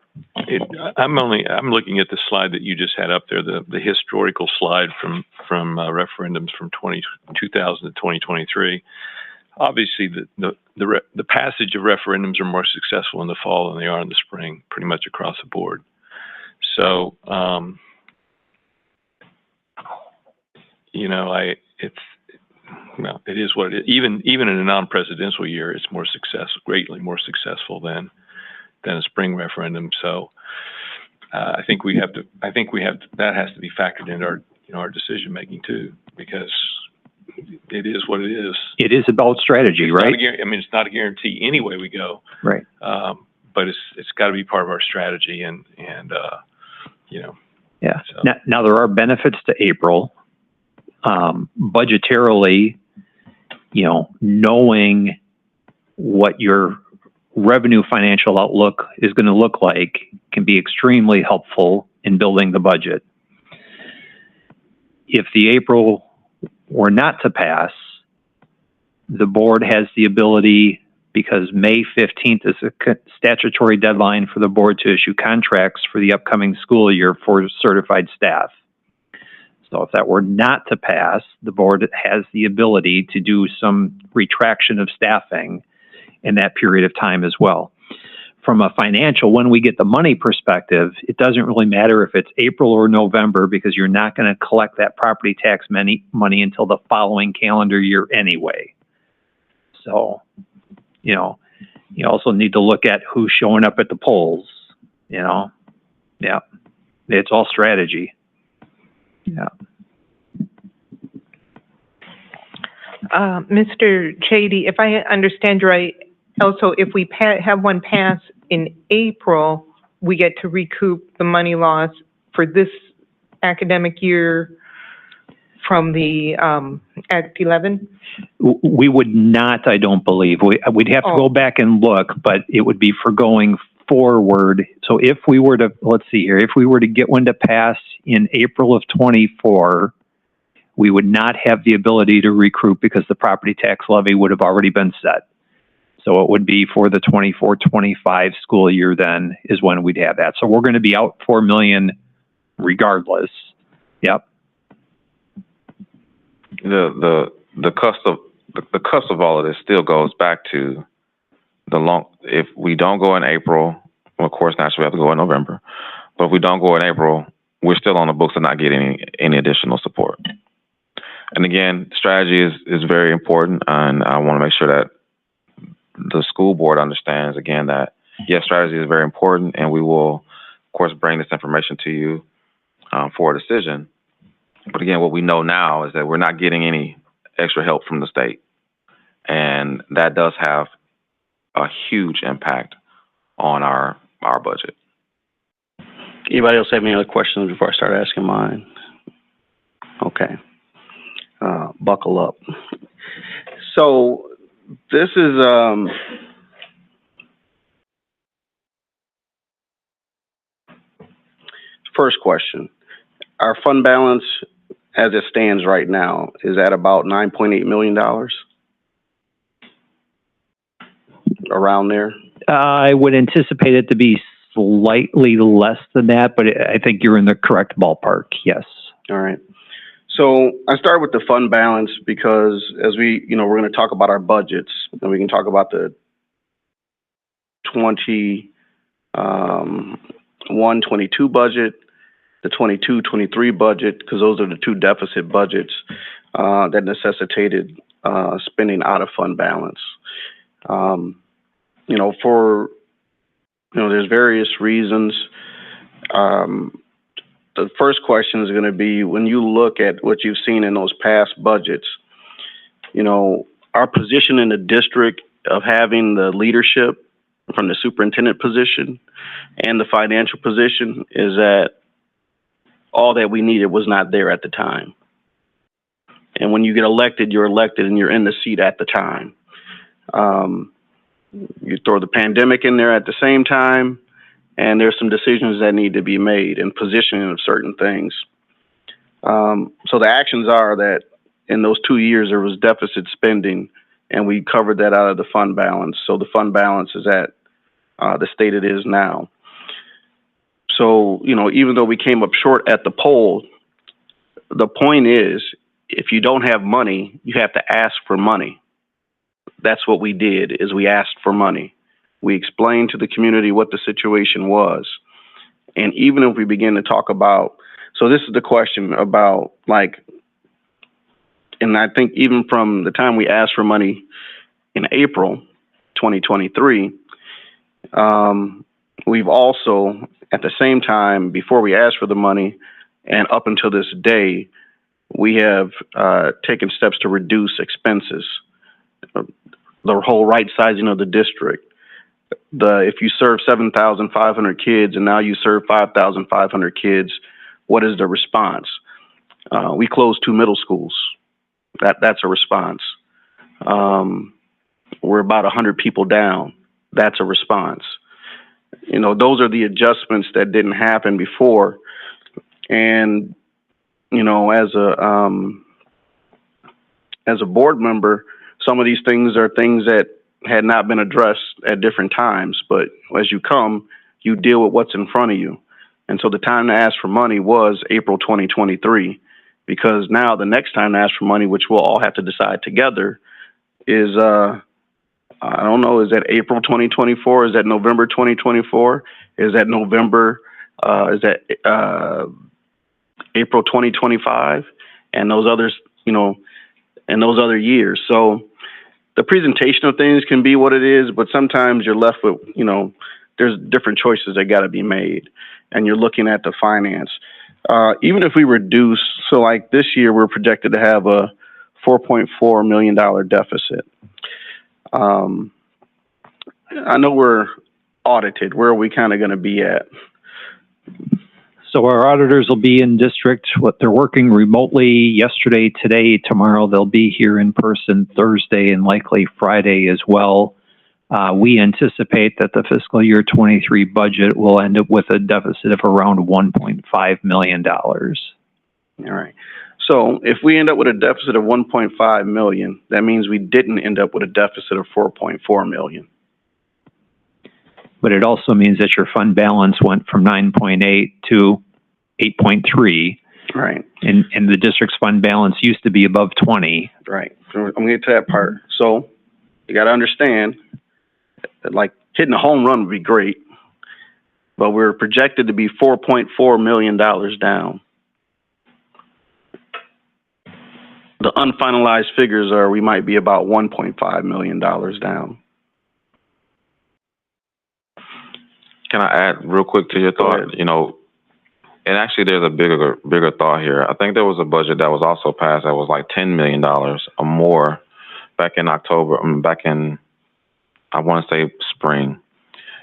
I'm looking at the slide that you just had up there, the historical slide from referendums from 2000 to 2023. Obviously, the passage of referendums are more successful in the fall than they are in the spring, pretty much across the board. So, you know, it is what it is. Even in a non-presidential year, it's greatly more successful than a spring referendum. So I think that has to be factored into our decision making too, because it is what it is. It is about strategy, right? It's not a guarantee any way we go. Right. But it's got to be part of our strategy, and you know. Yeah. So. Now there are benefits to April. Budgetarily, you know, knowing what your revenue financial outlook is going to look like can be extremely helpful in building the budget. If the April were not to pass, the board has the ability, because May 15th is a statutory deadline for the board to issue contracts for the upcoming school year for certified staff. So if that were not to pass, the board has the ability to do some retraction of staffing in that period of time as well. From a financial, when we get the money perspective, it doesn't really matter if it's April or November, because you're not going to collect that property tax money until the following calendar year anyway. So, you know, you also need to look at who's showing up at the polls, you know. Yeah, it's all strategy. Yeah. Mr. Chady, if I understand right, also, if we have one pass in April, we get to recoup the money loss for this academic year from the Act 11? We would not, I don't believe. We'd have to go back and look, but it would be for going forward. So if we were to, let's see here, if we were to get one to pass in April of 24, we would not have the ability to recoup because the property tax levy would have already been set. So it would be for the 24-25 school year then is when we'd have that. So we're going to be out $4 million regardless. Yep. The cost of all of this still goes back to if we don't go in April, well, of course naturally we have to go in November. But if we don't go in April, we're still on the books and not getting any additional support. And again, strategy is very important, and I want to make sure that the school board understands again that yes, strategy is very important, and we will course, bring this information to you for a decision. But again, what we know now is that we're not getting any extra help from the state. And that does have a huge impact on our budget. Anybody else have any other questions before I start asking mine? Okay. Buckle up. So this is, first question. Our fund balance as it stands right now is at about $9.8 million. Around there. I would anticipate it to be slightly less than that, but I think you're in the correct ballpark. Yes. All right. So I start with the fund balance because as we're going to talk about our budgets, and we can talk about the 21-22 budget, the 22-23 budget, because those are the two deficit budgets that necessitated spending out of fund balance. There's various reasons. The first question is going to be, when you look at what you've seen in those past budgets, our position in the district of having the leadership from the superintendent position and the financial position is that all that we needed was not there at the time. And when you get elected, you're elected and you're in the seat at the time. You throw the pandemic in there at the same time, and there's some decisions that need to be made and positioning of certain things. So the actions are that in those 2 years, there was deficit spending, and we covered that out of the fund balance. So the fund balance is at the state it is now. So, even though we came up short at the poll, the point is, if you don't have money, you have to ask for money. That's what we did, is we asked for money. We explained to the community what the situation was. And even if we begin to talk about, so this is the question about and I think even from the time we asked for money in April 2023, we've also, at the same time, before we asked for the money and up until this day, we have taken steps to reduce expenses. The whole right sizing of the district. If you serve 7,500 kids and now you serve 5,500 kids, what is the response? We closed 2 middle schools. That's a response. We're about 100 people down. That's a response. Those are the adjustments that didn't happen before. And, as a board member, some of these things are things that had not been addressed at different times, but as you come, you deal with what's in front of you. And so the time to ask for money was April 2023, because now the next time to ask for money, which we'll all have to decide together, is, I don't know, is that April 2024? Is that November 2024? Is that April 2025? And those others, and those other years. So the presentation of things can be what it is, but sometimes you're left with, there's different choices that got to be made, and you're looking at the finance. Even if we reduce, so like this year, we're projected to have a $4.4 million deficit. I know we're audited. Where are we kind of going to be at? So our auditors will be in district. They're working remotely yesterday, today, tomorrow. They'll be here in person Thursday and likely Friday as well. We anticipate that the fiscal year 23 budget will end up with a deficit of around $1.5 million. All right. So if we end up with a deficit of 1.5 million, that means we didn't end up with a deficit of 4.4 million. But it also means that your fund balance went from 9.8 to 8.3. Right. And the district's fund balance used to be above 20. Right. So I'm going to get to that part. So you got to understand that hitting a home run would be great, but we're projected to be $4.4 million down. The unfinalized figures are we might be about $1.5 million down. can I add real quick to your thought? You know, and actually there's a bigger thought here. I think there was a budget that was also passed that was like $10 million or more back in October, I want to say spring.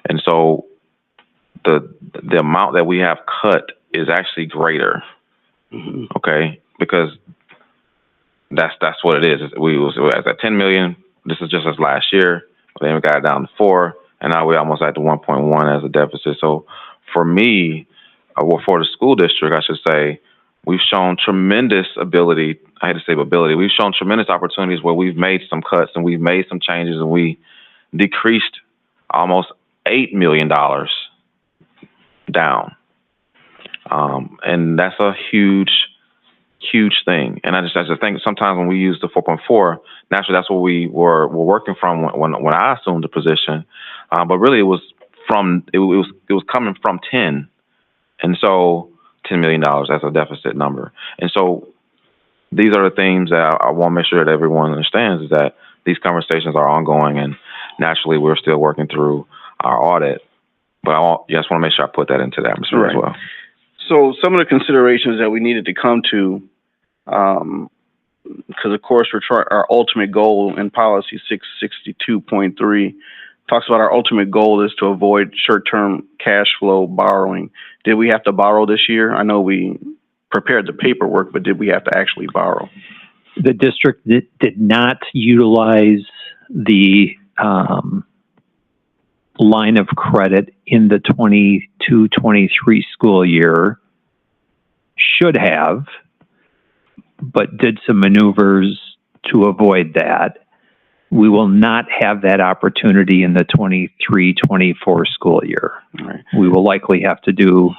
And so the amount that we have cut is actually greater. Mm-hmm. Okay? Because that's what it is. We was at 10 million. This is just as last year. Then we got it down to 4, and now we're almost at the 1.1 as a deficit. So for me, well, for the school district, I should say, we've shown tremendous ability. I hate to say ability. We've shown tremendous opportunities where we've made some cuts and we've made some changes and we decreased almost $8 million down. And that's a huge thing. And I just think sometimes when we use the 4.4, naturally that's what we were working from when I assumed the position. But really it was coming from 10. And so $10 million, that's a deficit number. And so these are the things that I want to make sure that everyone understands, is that these conversations are ongoing, and naturally we're still working through our audit. But I just want to make sure I put that into the atmosphere as well. So some of the considerations that we needed to come to, because of course our ultimate goal in policy 662.3 talks about our ultimate goal is to avoid short-term cash flow borrowing. Did we have to borrow this year? I know we prepared the paperwork, but did we have to actually borrow? The district did not utilize the line of credit in the 22-23 school year. Should have, but did some maneuvers to avoid that. We will not have that opportunity in the 23-24 school year. Right. We will likely have to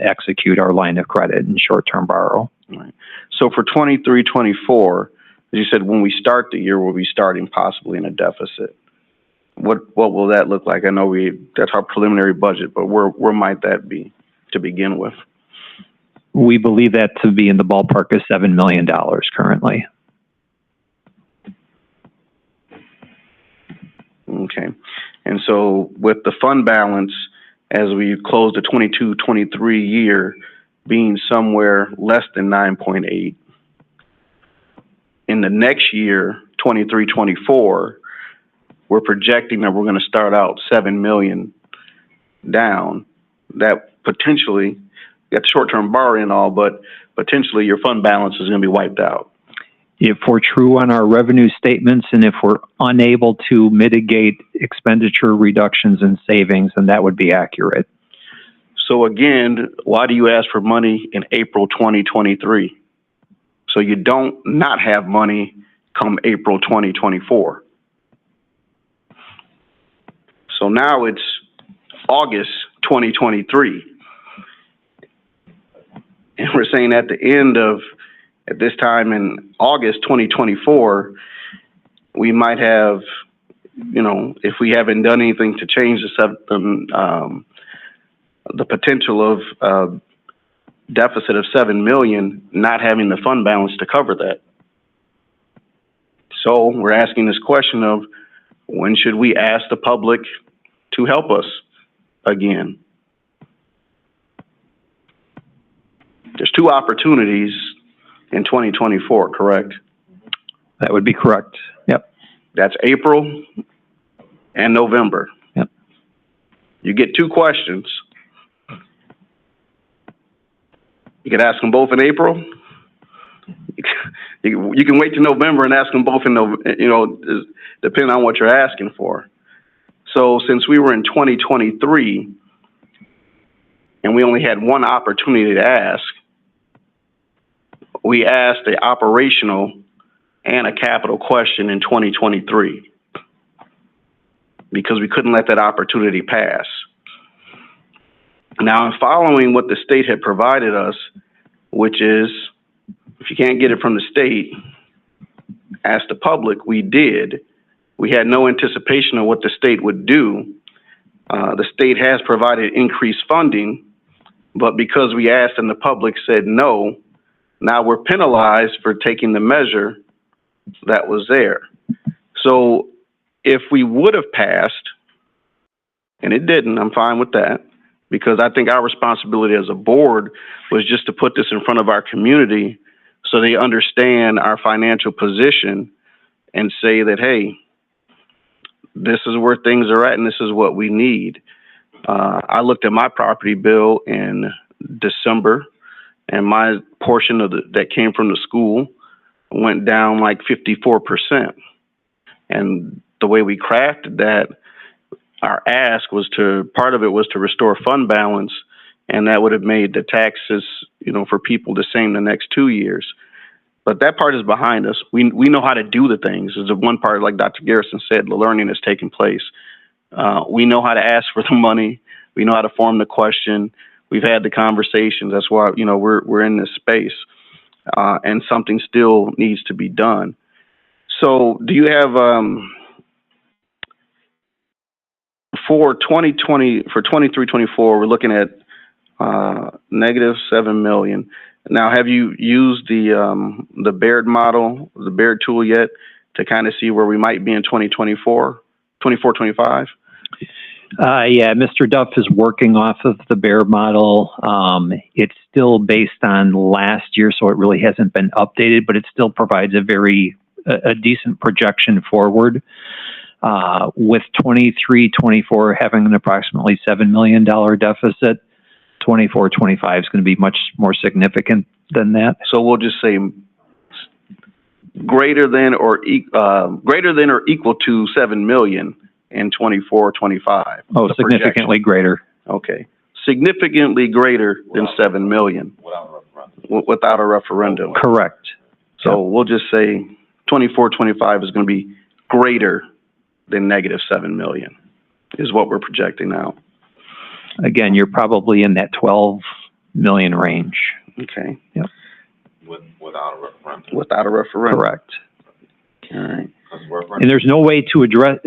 execute our line of credit and short-term borrow. Right. So for 23-24, as you said, when we start the year, we'll be starting possibly in a deficit. What will that look like? I know that's our preliminary budget, but where might that be to begin with? We believe that to be in the ballpark of $7 million currently. Okay. And so with the fund balance, as we close the 22-23 year being somewhere less than 9.8, in the next year, 23-24, we're projecting that we're going to start out 7 million down. That potentially, got short-term borrowing and all, but potentially your fund balance is going to be wiped out. If we're true on our revenue statements and if we're unable to mitigate expenditure reductions and savings, then that would be accurate. So again, why do you ask for money in April 2023? So you don't not have money come April 2024. So now it's August 2023. And we're saying at this time in August 2024, we might have, if we haven't done anything to change the potential of deficit of 7 million, not having the fund balance to cover that. So we're asking this question of, when should we ask the public to help us again? There's 2 opportunities in 2024, correct? That would be correct. Yep. That's April and November. Yep. You get 2 questions. You can ask them both in April. You can wait till November and ask them both in November, depending on what you're asking for. So since we were in 2023 and we only had one opportunity to ask, we asked a operational and a capital question in 2023 because we couldn't let that opportunity pass. Now, in following what the state had provided us, which is, if you can't get it from the state, ask the public, we did. We had no anticipation of what the state would do. The state has provided increased funding, but because we asked and the public said no, now we're penalized for taking the measure that was there. So if we would have passed and it didn't. I'm fine with that, because I think our responsibility as a board was just to put this in front of our community so they understand our financial position and say that, hey, this is where things are at and this is what we need. I looked at my property bill in December, and my portion of that came from the school went down like 54%. And the way we crafted that, our ask was part of it was to restore fund balance, and that would have made the taxes, for people the same the next 2 years. But that part is behind us. We know how to do the things. There's the one part, like Dr. Garrison said, the learning is taking place. We know how to ask for the money. We know how to form the question. We've had the conversations. That's why, we're in this space, and something still needs to be done. So do you have, for 23-24, we're looking at negative $7 million. Now, have you used the Baird model, the Baird tool yet, to kind of see where we might be in 24, 25? Yeah, Mr. Duff is working off of the Baird model. It's still based on last year, so it really hasn't been updated, but it still provides a decent projection forward. With 23-24 having an approximately $7 million deficit, 24-25 is going to be much more significant than that. So we'll just say greater than or equal to 7 million in 24-25. Oh, significantly greater. Okay, significantly greater than 7 million without a referendum. Correct. So we'll just say 24-25 is going to be greater than negative 7 million is what we're projecting now. Again, you're probably in that 12 million range. Okay. Yep. Without a referendum. Without a referendum. Correct. All right. And there's no way to address,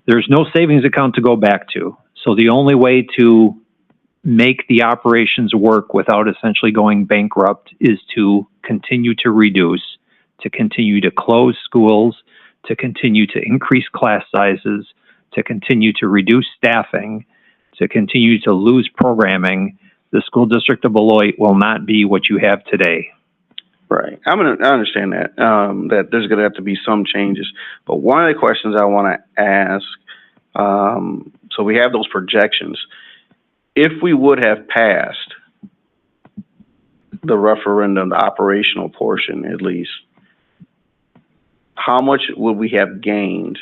there's no savings account to go back to. So the only way to make the operations work without essentially going bankrupt is to continue to reduce, to continue to close schools, to continue to increase class sizes, to continue to reduce staffing, to continue to lose programming. The school district of Beloit will not be what you have today. Right. I understand that, that there's going to have to be some changes. But one of the questions I want to ask, so we have those projections. If we would have passed the referendum, the operational portion at least, how much would we have gained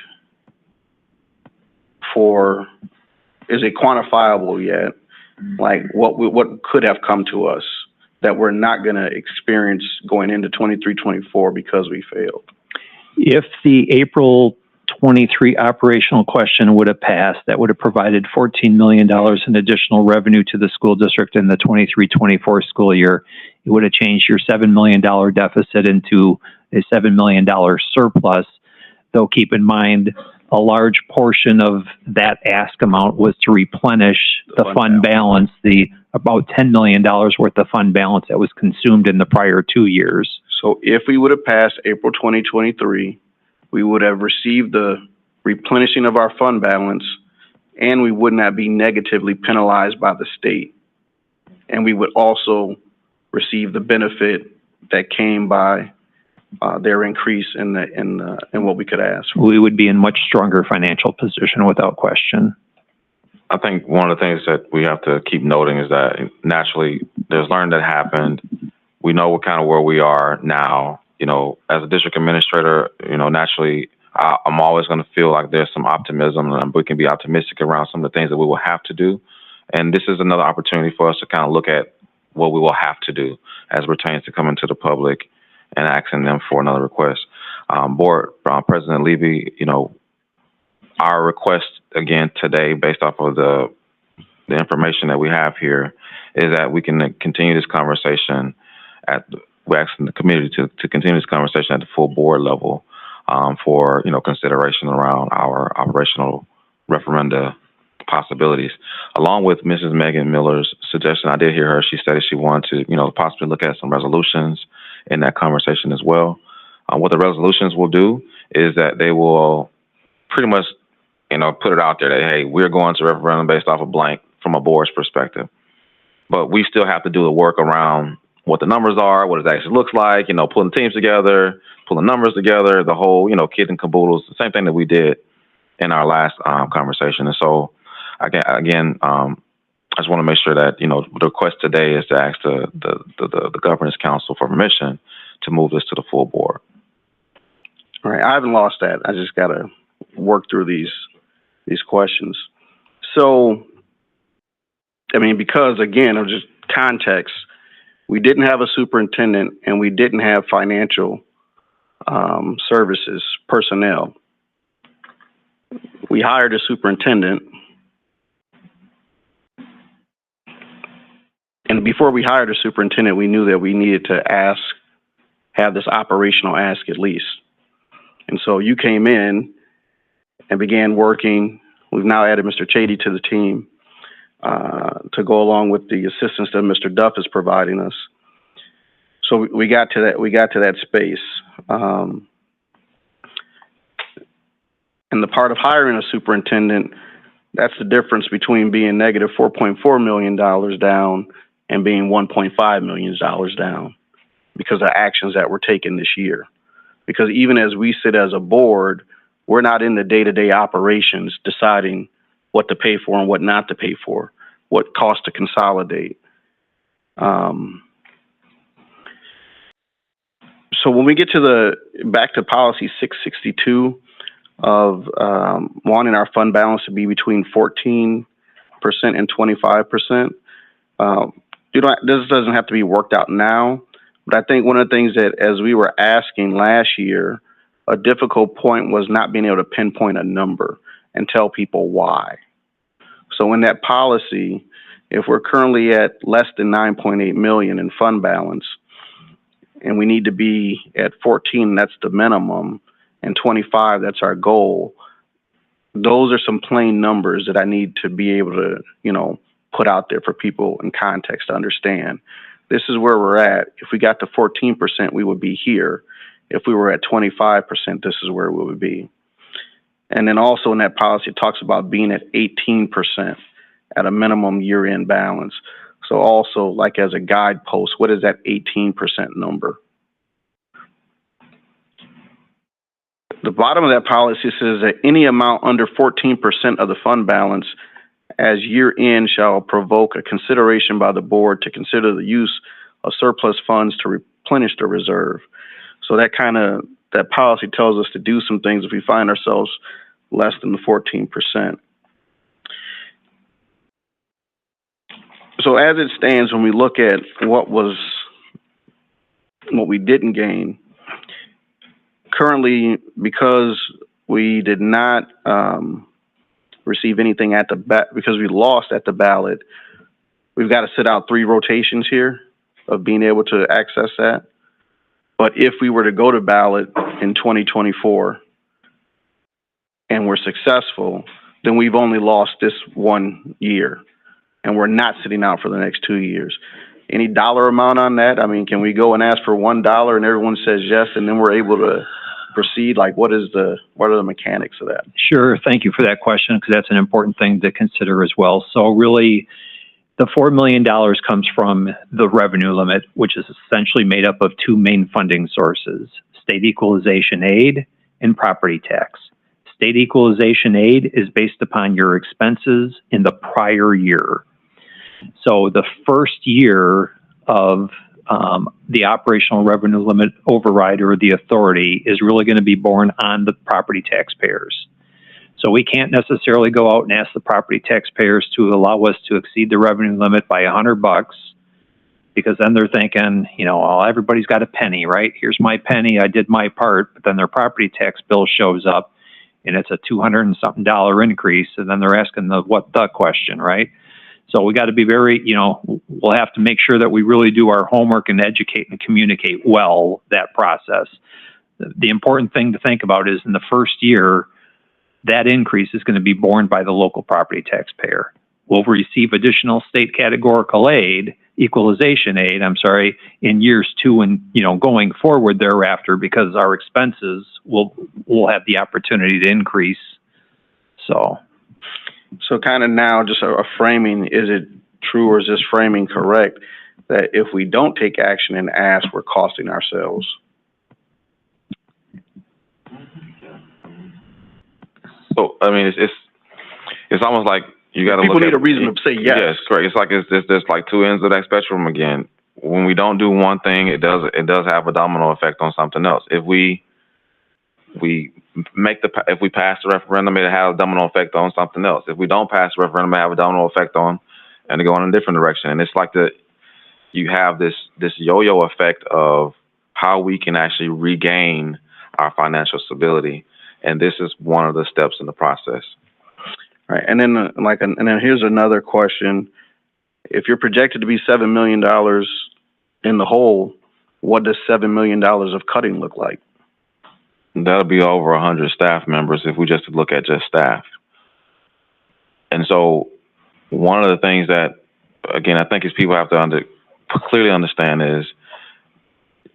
is it quantifiable yet? Like what could have come to us that we're not going to experience going into 23-24 because we failed? If the April 23 operational question would have passed, that would have provided $14 million in additional revenue to the school district in the 23-24 school year. It would have changed your $7 million deficit into a $7 million surplus, though keep in mind a large portion of that ask amount was to replenish the fund balance, the about $10 million worth of fund balance that was consumed in the prior 2 years. So if we would have passed April 2023, we would have received the replenishing of our fund balance, and we would not be negatively penalized by the state. And we would also receive the benefit that came by their increase in what we could ask for. We would be in much stronger financial position without question. I think one of the things that we have to keep noting is that naturally there's learning that happened. We know what kind of where we are now. As a district administrator, naturally I'm always going to feel like there's some optimism, and we can be optimistic around some of the things that we will have to do. And this is another opportunity for us to kind of look at what we will have to do as it pertains to coming to the public and asking them for another request. Board President Levy, our request again today, based off of the information that we have here, is that we can continue this conversation we're asking the community to continue this conversation at the full board level for consideration around our operational referenda possibilities. Along with Mrs. Megan Miller's suggestion, I did hear her. She said that she wanted to possibly look at some resolutions in that conversation as well. What the resolutions will do is that they will pretty much put it out there that, hey, we're going to referendum based off a blank from a board's perspective. But we still have to do the work around what the numbers are, what it actually looks like, pulling teams together, pulling numbers together, the whole, kit and caboodles, the same thing that we did in our last conversation. And so, again, I just want to make sure that, the request today is to ask the governance council for permission to move this to the full board. All right, I haven't lost that. I just got to work through these questions. So, I mean, because again, of just context, we didn't have a superintendent and we didn't have financial services personnel. We hired a superintendent. And before we hired a superintendent, we knew that we needed to have this operational ask at least. And so you came in and began working. We've now added Mr. Chady to the team to go along with the assistance that Mr. Duff is providing us. So we got to that space. And the part of hiring a superintendent, that's the difference between being negative $4.4 million down and being $1.5 million down because of actions that were taken this year. Because even as we sit as a board, we're not in the day-to-day operations deciding what to pay for and what not to pay for, what cost to consolidate. So when we get to back to policy 662 of wanting our fund balance to be between 14% and 25%, this doesn't have to be worked out now, but I think one of the things that as we were asking last year, a difficult point was not being able to pinpoint a number and tell people why. So in that policy, if we're currently at less than 9.8 million in fund balance, and we need to be at 14, that's the minimum, and 25, that's our goal. Those are some plain numbers that I need to be able to, put out there for people in context to understand. This is where we're at. If we got to 14%, we would be here. If we were at 25%, this is where we would be. And then also in that policy, it talks about being at 18% at a minimum year-end balance. So also, like as a guidepost, what is that 18% number? The bottom of that policy says that any amount under 14% of the fund balance as year-end shall provoke a consideration by the board to consider the use of surplus funds to replenish the reserve. So that policy tells us to do some things if we find ourselves less than the 14%. So as it stands, when we look at what we didn't gain, currently, because we did not receive anything because we lost at the ballot, we've got to sit out 3 rotations here of being able to access that. But if we were to go to ballot in 2024 and we're successful, then we've only lost this 1 year and we're not sitting out for the next 2 years. Any dollar amount on that? I mean, can we go and ask for $1 and everyone says yes, and then we're able to proceed? Like, what are the mechanics of that? Sure. Thank you for that question, because that's an important thing to consider as well. So really, the $4 million comes from the revenue limit, which is essentially made up of 2 main funding sources: state equalization aid and property tax. State equalization aid is based upon your expenses in the prior year. So the first year of the operational revenue limit override or the authority is really going to be borne on the property taxpayers. So we can't necessarily go out and ask the property taxpayers to allow us to exceed the revenue limit by $100, because then they're thinking, well, everybody's got a penny, right? Here's my penny, I did my part, but then their property tax bill shows up and it's a $200 and something increase, and then they're asking the what the question, right? So we got to be very, we'll have to make sure that we really do our homework and educate and communicate well that process. The important thing to think about is in the first year, that increase is going to be borne by the local property taxpayer. We'll receive additional state categorical aid, equalization aid, in years 2 and, going forward thereafter, because our expenses will have the opportunity to increase So kind of now just a framing, is it true or is this framing correct that if we don't take action and ask, we're costing ourselves? So, I mean, it's almost like you got to People look need at, a reason to say yes. Yes, correct. It's like there's like two ends of that spectrum again. When we don't do one thing, it does have a domino effect on something else. If we pass the referendum, it has a domino effect on something else. If we don't pass the referendum, it have a domino effect on, and go in a different direction. And it's like you have this yo-yo effect of how we can actually regain our financial stability, and this is one of the steps in the process. Right, and then and then here's another question: if you're projected to be $7 million in the hole, what does $7 million of cutting look like? That'll be over 100 staff members if we just look at just staff. And so, one of the things that, again, I think is people have to clearly understand is,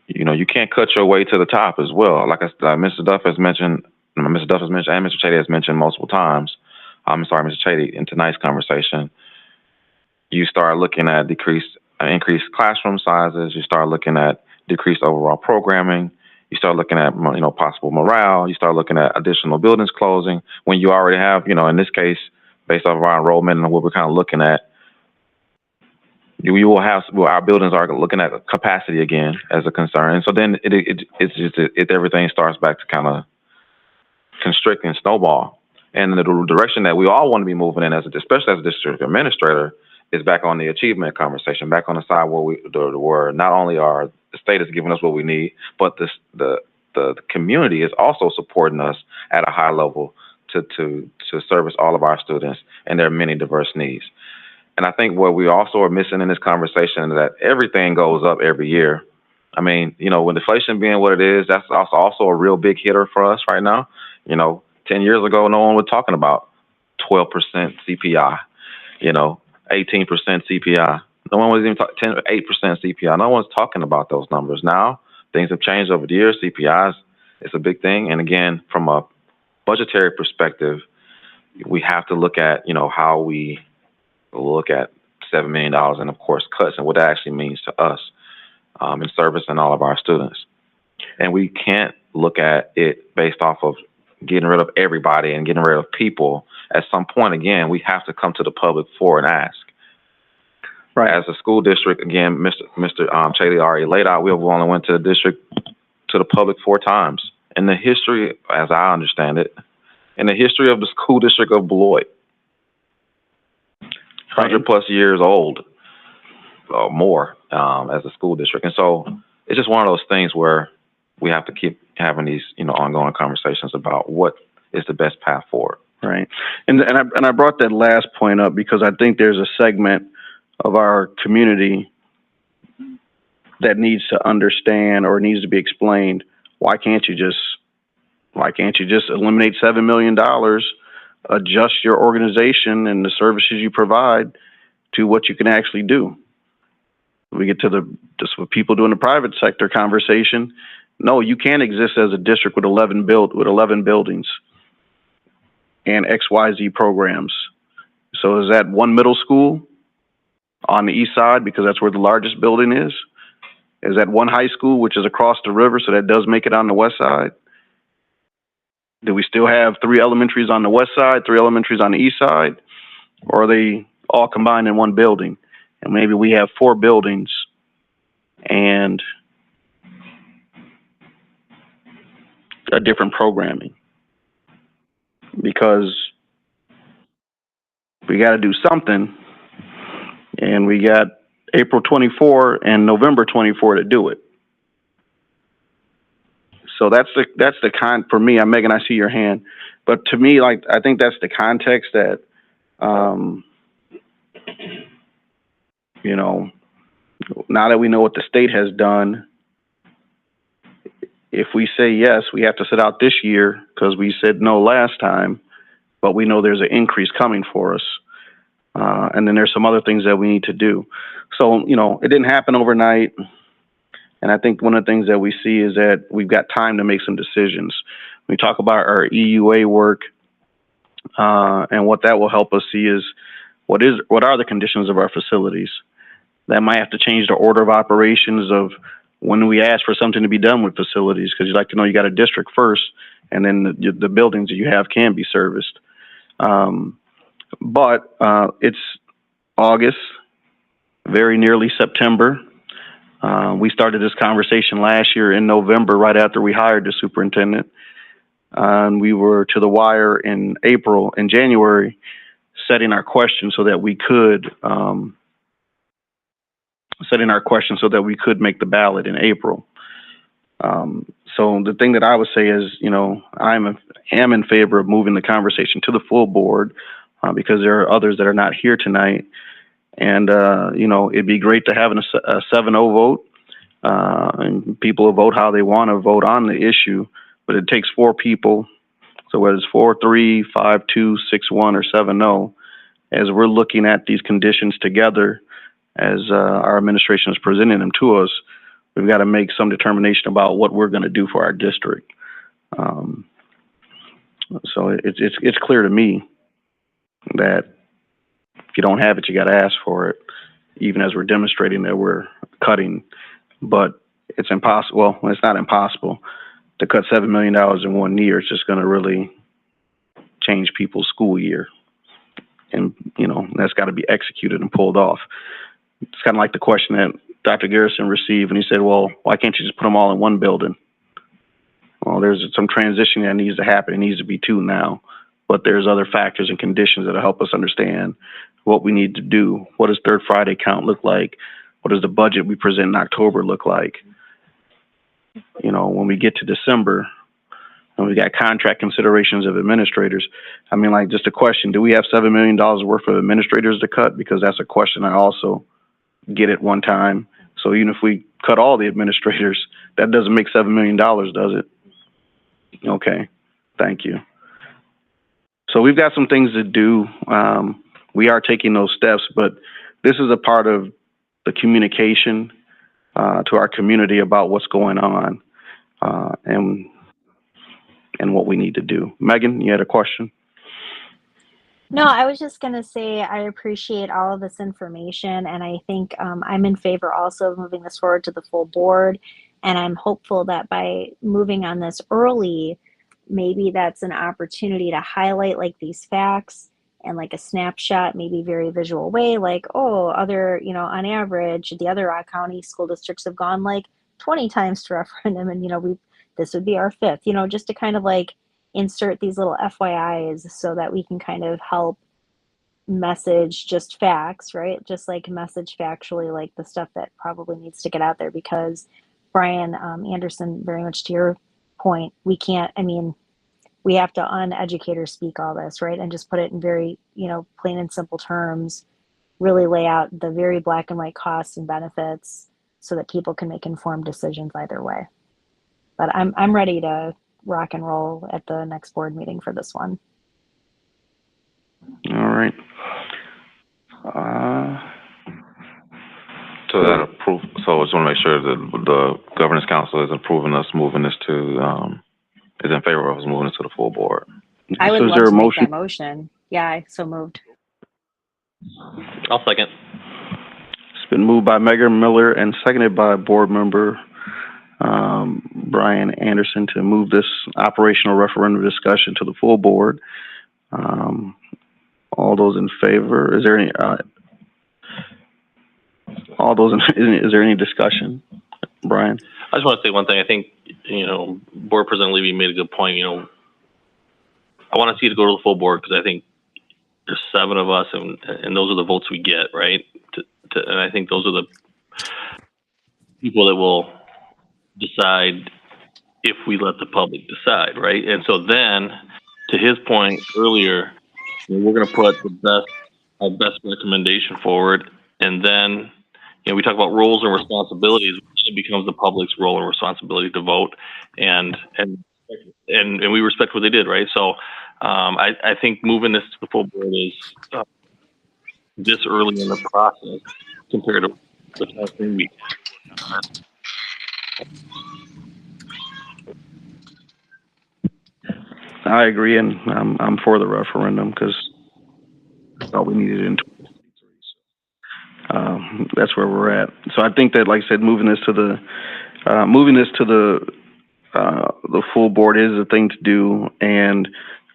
you can't cut your way to the top as well. Like Mr. Duff has mentioned, and Mr. Chady has mentioned multiple times. I'm sorry, Mr. Chady, in tonight's conversation, you start looking at increased classroom sizes. You start looking at decreased overall programming. You start looking at, possible morale. You start looking at additional buildings closing when you already have, in this case, based off of our enrollment and what we're kind of looking at, our buildings are looking at capacity again as a concern. And so then everything starts back to kind of constrict and snowball. And the direction that we all want to be moving in, especially as a district administrator, is back on the achievement conversation, back on the side where not only the state is giving us what we need, but the community is also supporting us at a high level to service all of our students and their many diverse needs. And I think what we also are missing in this conversation is that everything goes up every year. I mean, with inflation being what it is, that's also a real big hitter for us right now. 10 years ago, no one was talking about 12% CPI, 18% CPI. No one was even talking 8% CPI. No one's talking about those numbers now. Things have changed over the years. CPI is a big thing. And again, from a budgetary perspective, we have to look at, how we look at $7 million and, of course, cuts and what that actually means to us in servicing all of our students. And we can't look at it based off of getting rid of everybody and getting rid of people. At some point, again, we have to come to the public for an ask. Right. As a school district, again, Mr. Chady already laid out, we only went to the public 4 times. In the history, as I understand it, in the history of the school district of Beloit, 100 plus years old or more as a school district. And so it's just one of those things where we have to keep having these, ongoing conversations about what is the best path forward. Right. And I brought that last point up because I think there's a segment of our community that needs to understand or needs to be explained. Why can't you just eliminate $7 million, adjust your organization and the services you provide to what you can actually do? We get to just with people doing the private sector conversation. No, you can't exist as a district with 11 buildings and XYZ programs. So is that one middle school on the east side because that's where the largest building is? Is that one high school which is across the river, so that does make it on the west side? Do we still have 3 elementaries on the west side, 3 elementaries on the east side? Or are they all combined in one building? And maybe we have 4 buildings and a different programming. Because we got to do something, and we got April 24 and November 24 to do it. So that's the for me. Megan, I see your hand, but to me, I think that's the context that, now that we know what the state has done, if we say yes, we have to sit out this year because we said no last time, but we know there's an increase coming for us. And then there's some other things that we need to do. So, it didn't happen overnight. And I think one of the things that we see is that we've got time to make some decisions. We talk about our EUA work. and what that will help us see is what are the conditions of our facilities. That might have to change the order of operations of when we ask for something to be done with facilities, because you'd like to know you got a district first, and then the buildings that you have can be serviced. But it's August, very nearly September. We started this conversation last year in November, right after we hired the superintendent. And we were to the wire in January, setting our questions so that we could make the ballot in April. So the thing that I would say is, I am in favor of moving the conversation to the full board because there are others that are not here tonight. And, it'd be great to have a 7-0 vote, and people will vote how they want to vote on the issue, but it takes 4 people. So whether it's 4-3, 5-2, 6-1, or 7-0, as we're looking at these conditions together, as our administration is presenting them to us, we've got to make some determination about what we're going to do for our district. So it's clear to me that if you don't have it, you got to ask for it, even as we're demonstrating that we're cutting. But it's impossible. Well, it's not impossible to cut $7 million in 1 year. It's just going to really change people's school year. And, that's got to be executed and pulled off. It's kind of like the question that Dr. Garrison received, and he said, well, why can't you just put them all in one building? Well, there's some transition that needs to happen. It needs to be 2 now. But there's other factors and conditions that will help us understand what we need to do. What does Third Friday count look like? What does the budget we present in October look like? When we get to December, and we got contract considerations of administrators, just a question, do we have $7 million worth of administrators to cut? Because that's a question I also get at one time. So even if we cut all the administrators, that doesn't make $7 million, does it? Okay, thank you. So we've got some things to do. We are taking those steps, but this is a part of the communication to our community about what's going on and what we need to do. Megan, you had a question? No, I was just going to say I appreciate all of this information, and I think I'm in favor also of moving this forward to the full board, and I'm hopeful that by moving on this early, maybe that's an opportunity to highlight like these facts and like a snapshot, maybe very visual way, like, other, on average, the other county school districts have gone like 20 times to referendum, and, this would be our 5th, just to kind of like insert these little FYIs so that we can kind of help message just facts, right? Just like message factually, like the stuff that probably needs to get out there, because Brian Anderson, very much to your point, we can't, we have to uneducator speak all this, right? And just put it in very, plain and simple terms, really lay out the very black and white costs and benefits so that people can make informed decisions either way. But I'm ready to rock and roll at the next board meeting for this one. All right. So that approve. So I just want to make sure that the governance council is approving us moving this to, is in favor of us moving this to the full board. I would So is love there a to make motion? that motion. Yeah, I so moved. I'll second. It's been moved by Megan Miller and seconded by board member Brian Anderson to move this operational referendum discussion to the full board. All those in favor? Is there any? Is there any discussion, Brian? I just want to say one thing. I think, Board President Levy made a good point. I want to see it go to the full board because I think there's 7 of us, and those are the votes we get, right? And I think those are the people that will decide if we let the public decide, right? And so then, to his point earlier, we're going to put our best recommendation forward, and then we talk about roles and responsibilities. It becomes the public's role and responsibility to vote, and we respect what they did, right? So I think moving this to the full board is this early in the process compared to the time we. I agree, and I'm for the referendum because I thought we needed it in 2023. That's where we're at. So I think that, like I said, moving this to the full board is the thing to do, and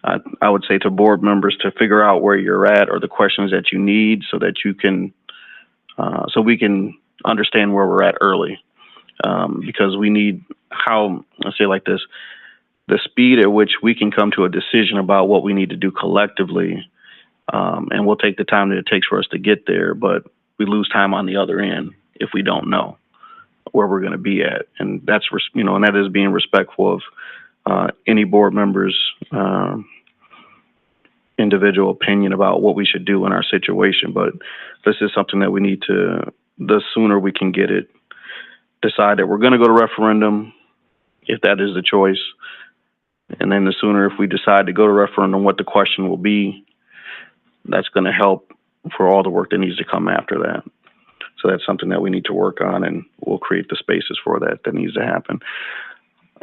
I would say to board members to figure out where you're at or the questions that you need so that you can, so we can understand where we're at early. Because we need let's say it like this, the speed at which we can come to a decision about what we need to do collectively, and we'll take the time that it takes for us to get there, but we lose time on the other end if we don't know where we're going to be at. And that's, and that is being respectful of any board member's individual opinion about what we should do in our situation. But this is something that we need to, the sooner we can get it, decide that we're going to go to referendum, if that is the choice. And then the sooner, if we decide to go to referendum, what the question will be, that's going to help for all the work that needs to come after that. So that's something that we need to work on, and we'll create the spaces for that needs to happen.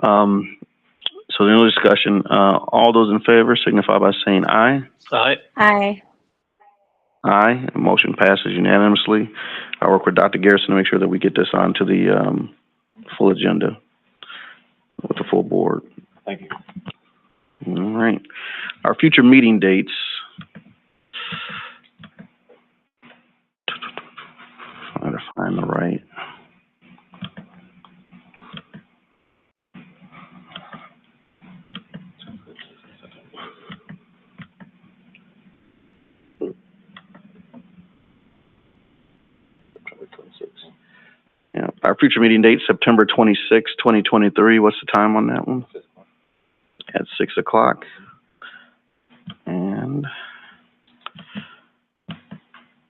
So the only discussion, all those in favor signify by saying aye. Aye. Aye. Aye. Motion passes unanimously. I'll work with Dr. Garrison to make sure that we get this onto the full agenda with the full board. Thank you. All right. Our future meeting dates. Trying to find the right. Yeah, our future meeting date, September 26, 2023. What's the time on that one? At 6 o'clock. And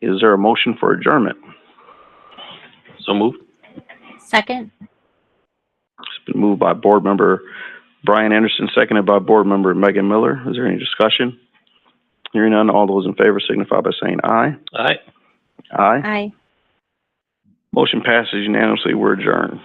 is there a motion for adjournment? So moved. Second. It's been moved by board member Brian Anderson, seconded by board member Megan Miller. Is there any discussion? Hearing none, all those in favor signify by saying aye. Aye. Aye. Aye. Motion passes unanimously. We're adjourned.